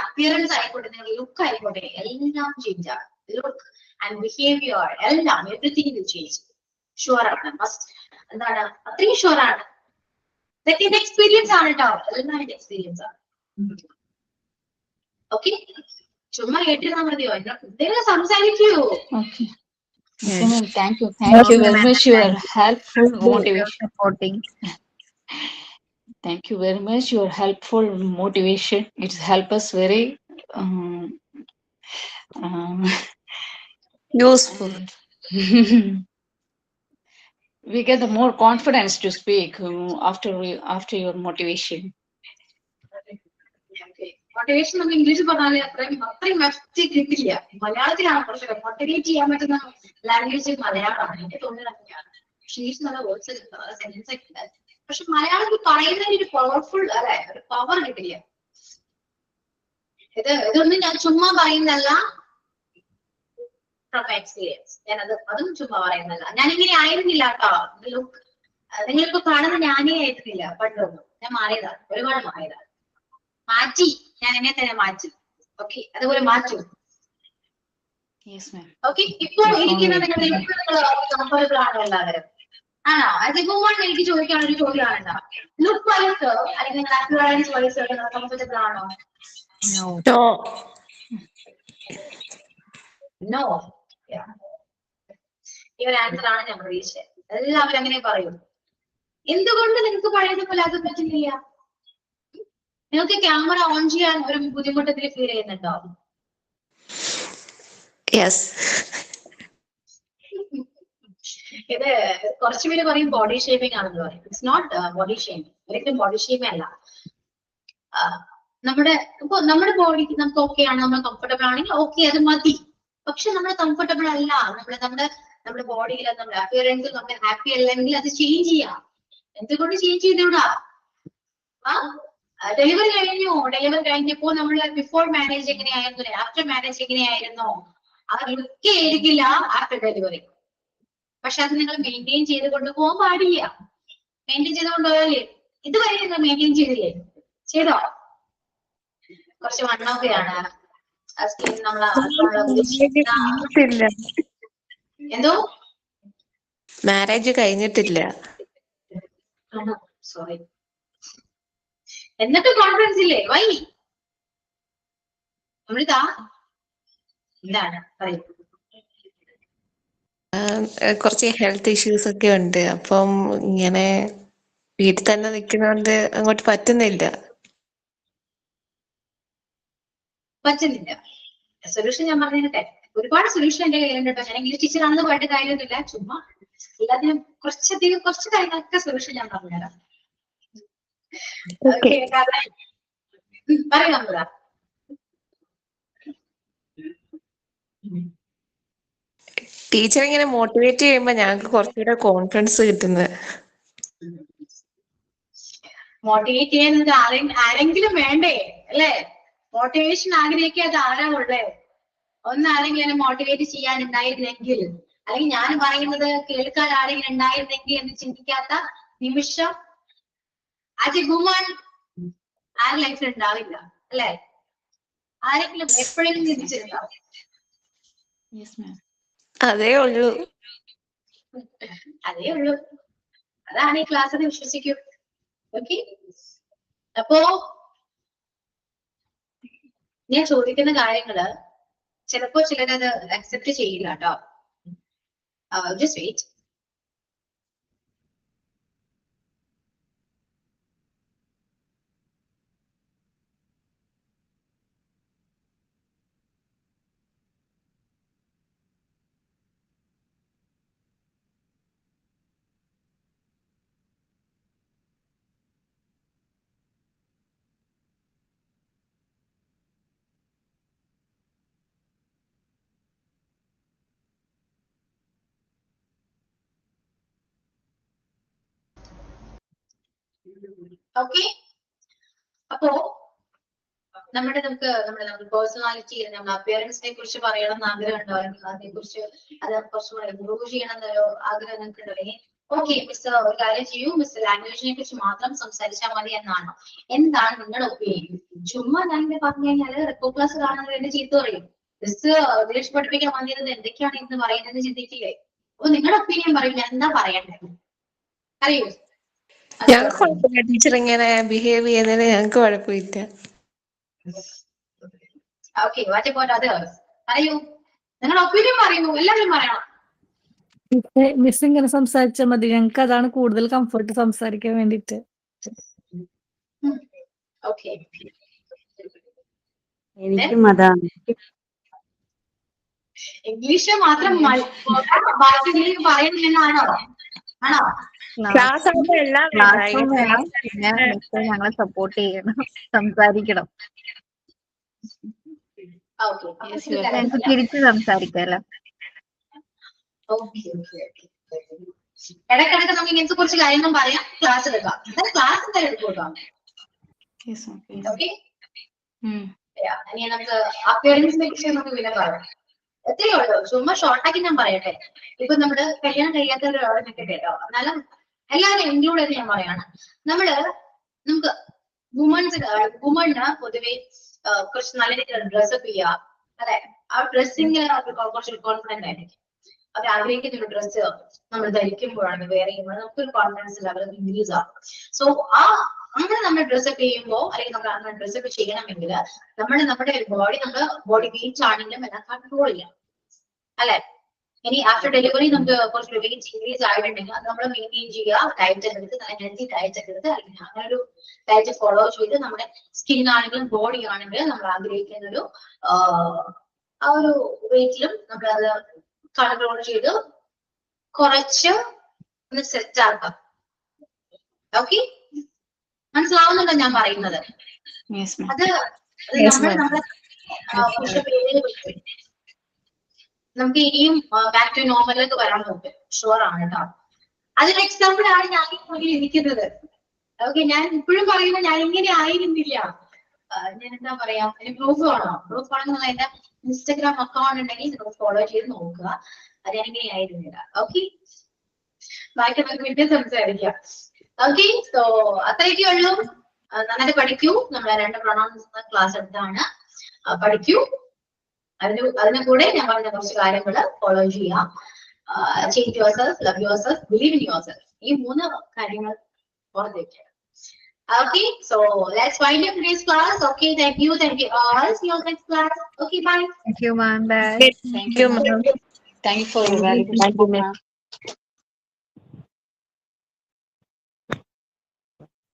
അപ്പിയറൻസ് ആയിക്കോട്ടെ, നിങ്ങളുടെ ലുക്ക് ആയിക്കോട്ടെ, എല്ലാം ചേഞ്ച് ആണ്. ലുക്ക് ആൻഡ് ബിഹേവിയർ എല്ലാം, എവറിത്തിങ് വിൽ ചേഞ്ച്. ഷുവർ ആണ്. മസ്റ്റ് എന്താണ്, അത്രയും ഷുവർ ആണ്. ഇതൊക്കെ എക്സ്പീരിയൻസ് ആണ് കേട്ടോ. എല്ലാം എന്റെ എക്സ്പീരിയൻസ് ആണ്. ഓക്കെ, ചുമ്മാ കേട്ടിരുന്നാ മതിയോ? എന്തെങ്കിലും സംസാരിക്കൂ. Thank you very much. Your helpful motivation. Supporting. Thank you very much. Your helpful motivation. It's helped us very useful. We get the more confidence to speak after your motivation. Motivation നമ്മൾ ഇംഗ്ലീഷിൽ പറഞ്ഞാൽ അത്രയും മെച്ചി കിട്ടില്ല. മലയാളത്തിലാണ് പ്രശ്നം. Motivate ചെയ്യാൻ പറ്റുന്ന language മലയാളമാണ്. എനിക്ക് തോന്നുന്നത് അങ്ങനെയാണ്. ഇംഗ്ലീഷ് നല്ല വേർഡ്സ് സെന്റൻസ് ഒക്കെ ഉണ്ട്. പക്ഷെ മലയാളത്തിൽ പറയുന്നതിന് ഒരു പവർഫുൾ അല്ലെ, ഒരു പവർ കിട്ടില്ല. ഇതൊന്നും ഞാൻ ചുമ്മാ പറയുന്നല്ല. ഫ്രം എക്സ്പീരിയൻസ് ഞാൻ അതും ചുമ്മാ പറയുന്നല്ല. ഞാൻ ഇങ്ങനെ ആയിരുന്നില്ല കേട്ടോ. ലുക്ക് നിങ്ങളിപ്പോ കാണുന്ന ഞാനേ ആയിരുന്നില്ല പണ്ടൊന്നും. ഞാൻ മാറിയതാണ്, ഒരുപാട് മാറിയതാണ്. മാറ്റി, ഞാൻ എന്നെ തന്നെ മാറ്റി. ഓക്കെ, അതുപോലെ മാറ്റും. ഓക്കെ, ഇപ്പോൾ ഇരിക്കുന്ന നിങ്ങൾ കംഫർട്ടബിൾ ആണോ എല്ലാവരും? ആണോ? അത് ഇപ്പോൾ എനിക്ക് ചോദിക്കാനുള്ള ഒരു ചോദ്യമാണോ? ലുക്ക് വൈസ് അല്ലെങ്കിൽ അപ്പിയറൻസ് വൈസ് കംഫർട്ടബിൾ ആണോ? നോ. ഈ ഒരു ആൻസർ ആണ് ഞാൻ പ്രതീക്ഷിച്ചത്. എല്ലാവരും അങ്ങനെ പറയും. എന്തുകൊണ്ട് നിങ്ങൾക്ക് പഴയതുപോലെ അത് പറ്റുന്നില്ല? നിങ്ങൾക്ക് ക്യാമറ ഓൺ ചെയ്യാൻ ഒരു ബുദ്ധിമുട്ടത്തിൽ ഫീൽ ചെയ്യുന്നുണ്ടോ? ഇത് കുറച്ചുപേര് പറയും ബോഡി ഷേമിംഗ് ആണെന്ന് പറയും. It's not body shaming. ഒരിക്കലും ബോഡി ഷേമിംഗ് അല്ല. നമ്മുടെ ബോഡിക്ക് നമുക്ക് ഓക്കെ ആണ്, നമ്മൾ കംഫർട്ടബിൾ ആണെങ്കിൽ ഓക്കെ, അത് മതി. പക്ഷെ നമ്മൾ കംഫർട്ടബിൾ അല്ല, നമ്മുടെ ബോഡിയിൽ നമ്മുടെ അപ്പിയറൻസിൽ നമ്മൾ ഹാപ്പി അല്ലെങ്കിൽ അത് ചേഞ്ച് ചെയ്യാം. എന്തുകൊണ്ട് ചേഞ്ച് ചെയ്തൂടാ? ഡെലിവറി കഴിഞ്ഞപ്പോ നമ്മൾ ബിഫോർ മാരേജ് എങ്ങനെയായിരുന്നു, ആഫ്റ്റർ മാരേജ് എങ്ങനെയായിരുന്നോ അതൊക്കെ ആയിരിക്കില്ല ആഫ്റ്റർ ഡെലിവറി. പക്ഷെ അത് നിങ്ങൾ മെയിൻറ്റെയിൻ ചെയ്ത് കൊണ്ടുപോകാൻ പാടില്ല. മെയിൻറ്റെയിൻ ചെയ്ത് കൊണ്ടുപോയാലേ ഇതുവരെ നിങ്ങൾ മെയിൻറ്റെയിൻ ചെയ്തില്ലേ? ചെയ്തോ? കുറച്ച് വണ്ണമൊക്കെയാണ് സ്കിൻ. എന്തോ മാരേജ് കഴിഞ്ഞിട്ടില്ല. സോറി. എന്നിട്ട് കോൺഫിഡൻസ് ഇല്ലേ? വൈ? നമ്മളിതാ എന്താണ് പറയൂ. കുറച്ച് ഹെൽത്ത് ഇഷ്യൂസ് ഒക്കെ ഉണ്ട്. അപ്പം ഇങ്ങനെ വീട്ടിൽ തന്നെ നിൽക്കുന്നോണ്ട് അങ്ങോട്ട് പറ്റുന്നില്ല. പറ്റുന്നില്ല. സൊല്യൂഷൻ ഞാൻ പറഞ്ഞിട്ടെ, ഒരുപാട് സൊല്യൂഷൻ എന്റെ കയ്യിലുണ്ട് കേട്ടോ. ഞാൻ ഇംഗ്ലീഷ് ടീച്ചറാണെന്ന് പറഞ്ഞിട്ട് കാര്യമൊന്നുമില്ല. ചുമ്മാ എല്ലാത്തിനും കുറച്ച് കാര്യങ്ങളൊക്കെ സൊല്യൂഷൻ ഞാൻ പറഞ്ഞുതരാം. പറയാം നമ്മളാ. ടീച്ചർ ഇങ്ങനെ മോട്ടിവേറ്റ് ചെയ്യുമ്പോ ഞങ്ങൾക്ക് കുറച്ചുകൂടെ കോൺഫിഡൻസ് കിട്ടുന്നത്. മോട്ടിവേറ്റ് ചെയ്യുന്നത് ആരെങ്കിലും വേണ്ടേ അല്ലേ? മോട്ടിവേഷൻ ആഗ്രഹിക്കാതെ ആരാ ഉള്ളേ? ആരെങ്കിലും മോട്ടിവേറ്റ് ചെയ്യാനുണ്ടായിരുന്നെങ്കിൽ, അല്ലെങ്കിൽ ഞാൻ പറയുന്നത് കേൾക്കാൻ ആരെങ്കിലും ഉണ്ടായിരുന്നെങ്കിൽ എന്ന് ചിന്തിക്കാത്ത നിമിഷം ആസ് എ വുമൺ ആരുടെ ലൈഫിൽ ഉണ്ടാവില്ല അല്ലെ? ആരെങ്കിലും എപ്പോഴെങ്കിലും ചിന്തിച്ചിട്ടുണ്ടാവും. അതേ ഉള്ളൂ. അതേ ഉള്ളൂ. അതാണ് ഈ ക്ലാസ് എന്ന് വിശ്വസിക്കൂ. ഓക്കെ, അപ്പോ ഞാൻ ചോദിക്കുന്ന കാര്യങ്ങള് ചിലപ്പോ ചിലരത് അക്സെപ്റ്റ് ചെയ്യില്ല കേട്ടോ. Just wait. ഓക്കെ, അപ്പോ നമുക്ക് പേഴ്സണാലിറ്റി, നമ്മുടെ അപ്പിയറൻസിനെ കുറിച്ച് പറയണം എന്ന് ആഗ്രഹം ഉണ്ടാവും. അതിനെ കുറിച്ച് അത് കുറച്ചുകൂടെ ഇംപ്രൂവ് ചെയ്യണം എന്നൊരു ആഗ്രഹം നിങ്ങൾക്ക് ഉണ്ടെങ്കിൽ ഓക്കെ മിസ്റ്റർ ഒരു കാര്യം ചെയ്യൂ, മിസ്റ്റർ ലാംഗ്വേജിനെ കുറിച്ച് മാത്രം സംസാരിച്ചാൽ മതി എന്നാണോ? എന്താണ് നിങ്ങളുടെ ഒപ്പീനിയൻ? ചുമ്മാ ഞാനിങ്ങനെ പറഞ്ഞു കഴിഞ്ഞാല് റെക്കോർഡ് ക്ലാസ് കാണുന്നത് എന്നെ ചീത്ത പറയും. മിസ് ഇംഗ്ലീഷ് പഠിപ്പിക്കാൻ വന്നിരുന്നത് എന്തൊക്കെയാണ് ഇന്ന് പറയുന്നത് ചിന്തിക്കില്ലേ? അപ്പൊ നിങ്ങളുടെ ഒപ്പീനിയൻ പറയും, ഞാൻ എന്താ പറയണ്ടേ? അറിയൂ. ഞങ്ങൾക്ക് കുഴപ്പമില്ല ടീച്ചർ ഇങ്ങനെ ബിഹേവ് ചെയ്യുന്നതിന് ഞങ്ങൾക്ക് കുഴപ്പമില്ല. Okay, what about others? പറയൂ, നിങ്ങളുടെ ഒപ്പീനിയൻ പറയൂ, എല്ലാവരും പറയണം. മിസ് ഇങ്ങനെ സംസാരിച്ചാൽ മതി, ഞങ്ങൾക്ക് അതാണ് കൂടുതൽ കംഫർട്ട് സംസാരിക്കാൻ വേണ്ടിട്ട്. ഓക്കെ, എനിക്കും അതാണ്. ഇംഗ്ലീഷ് മാത്രം ബാക്കിയിലേക്ക് പറയുന്നില്ലെന്നാണോ? ആണോ? ക്ലാസ് ആകുമ്പോ എല്ലാം ക്ലാസ്സും വേണം, പിന്നെ മിസ് ഞങ്ങളെ സപ്പോർട്ട് ചെയ്യണം, സംസാരിക്കണം. ഞങ്ങൾക്ക് തിരിച്ച് സംസാരിക്കാലോ. ഇടയ്ക്കിടയ്ക്ക് നമുക്ക് ഇങ്ങനത്തെ കുറച്ച് കാര്യങ്ങൾ പറയാം, ക്ലാസ് എടുക്കാം. ക്ലാസ് എന്തായാലും എടുക്കാം. ഓക്കെ, ഇനി നമുക്ക് അപ്പിയറൻസിനെ കുറിച്ച് നമുക്ക് പിന്നെ പറയാം. എത്രയേ ഉള്ളൂ, ചുമ്മാ ഷോർട്ടാക്കി ഞാൻ പറയട്ടെ. ഇപ്പൊ നമ്മുടെ കല്യാണം കഴിയാത്ത ഒരാളെന്നൊക്കെ കേട്ടോ, എന്നാലും എല്ലാവരും ഇൻക്ലൂഡ് ചെയ്ത് ഞാൻ പറയാണ്. നമുക്ക് വുമണിന് പൊതുവെ കുറച്ച് നല്ല രീതിയിൽ ഡ്രസ്സപ്പ് ചെയ്യാം. അതെ, ആ ഡ്രസ്സിങ് കുറച്ച് കോൺഫിഡന്റ് ആയിരിക്കും. അവർ ആഗ്രഹിക്കുന്ന ഒരു ഡ്രസ്സ് നമ്മൾ ധരിക്കുമ്പോഴാണ് വേറെ ചെയ്യുമ്പോൾ നമുക്കൊരു കോൺഫിഡൻസ് ലെവൽ ഇൻക്രീസ് ആകും. സോ അങ്ങനെ നമ്മൾ ഡ്രസ്സപ്പ് ചെയ്യുമ്പോൾ, അല്ലെങ്കിൽ നമ്മൾ അങ്ങനെ ഡ്രസ്സപ്പ് ചെയ്യണമെങ്കിൽ നമ്മുടെ ബോഡി വെയിറ്റ് ആണെങ്കിലും എല്ലാം കൺട്രോൾ ചെയ്യാം അല്ലെ? ഇനി ആഫ്റ്റർ ഡെലിവറി നമുക്ക് കുറച്ച് വെയിറ്റ് ഇൻക്രീസ് ആയിട്ടുണ്ടെങ്കിൽ അത് നമ്മൾ മെയിൻറ്റെയിൻ ചെയ്യുക, ഡയറ്റ് ഒക്കെ എടുത്ത്, ഹെൽത്തി ഡയറ്റ് ഒക്കെ എടുത്ത്, അല്ലെങ്കിൽ അങ്ങനെ ഒരു ഡയറ്റ് ഫോളോ ചെയ്ത് നമ്മുടെ സ്കിൻ ആണെങ്കിലും ബോഡി ആണെങ്കിലും നമ്മൾ ആഗ്രഹിക്കുന്ന ഒരു ആ ഒരു വെയിറ്റിലും നമ്മളത് കൺട്രോൾ ചെയ്ത് കുറച്ച് ഒന്ന് സെറ്റ് ആക്കാം. ഓക്കെ, മനസ്സിലാവുന്നുണ്ടോ ഞാൻ പറയുന്നത്? അത് നമുക്ക് ഇനിയും ബാക്ക് ടു നോർമലിലേക്ക് വരാൻ നോക്കും, ഷുവർ ആണ് കേട്ടോ. അതിന് എക്സാമ്പിൾ ആണ് ഞാൻ മുന്നിൽ ഇരിക്കുന്നത്. ഓക്കെ, ഞാൻ ഇപ്പോഴും പറയുമ്പോൾ ഞാൻ ഇങ്ങനെ ആയിരുന്നില്ല. ഞാൻ എന്താ പറയാ, പ്രൂഫ് വേണോ? പ്രൂഫ് ആണെന്നുള്ള എന്റെ ഇൻസ്റ്റഗ്രാം അക്കൗണ്ട് ഉണ്ടെങ്കിൽ നിങ്ങൾ ഫോളോ ചെയ്ത് നോക്കുക. അത് ഞാൻ ഇങ്ങനെ ആയിരുന്നില്ല. ഓക്കെ, ബാക്കി നമുക്ക് വീട്ടിൽ സംസാരിക്കാം. ഓക്കെ, സോ അത്രയൊക്കെ ഉള്ളൂ. നന്നായിട്ട് പഠിക്കൂ. നമ്മൾ 2 പ്രൊണൗൺസ് ക്ലാസ് എടുത്താണ്, പഠിക്കൂ. അതിന് കൂടെ ഞാൻ പറഞ്ഞ കുറച്ച് കാര്യങ്ങൾ ഫോളോ ചെയ്യാം. Change yourself, love yourself, believe in yourself. ഈ 3 കാര്യങ്ങൾ ഓർത്ത് വെക്കുക. Okay, so let's wind up today's class. Okay, thank you all. See you next class. Okay, bye. Thank you, ma'am. Bye. Thank you, ma'am. Thank you for your valuable support, ma'am.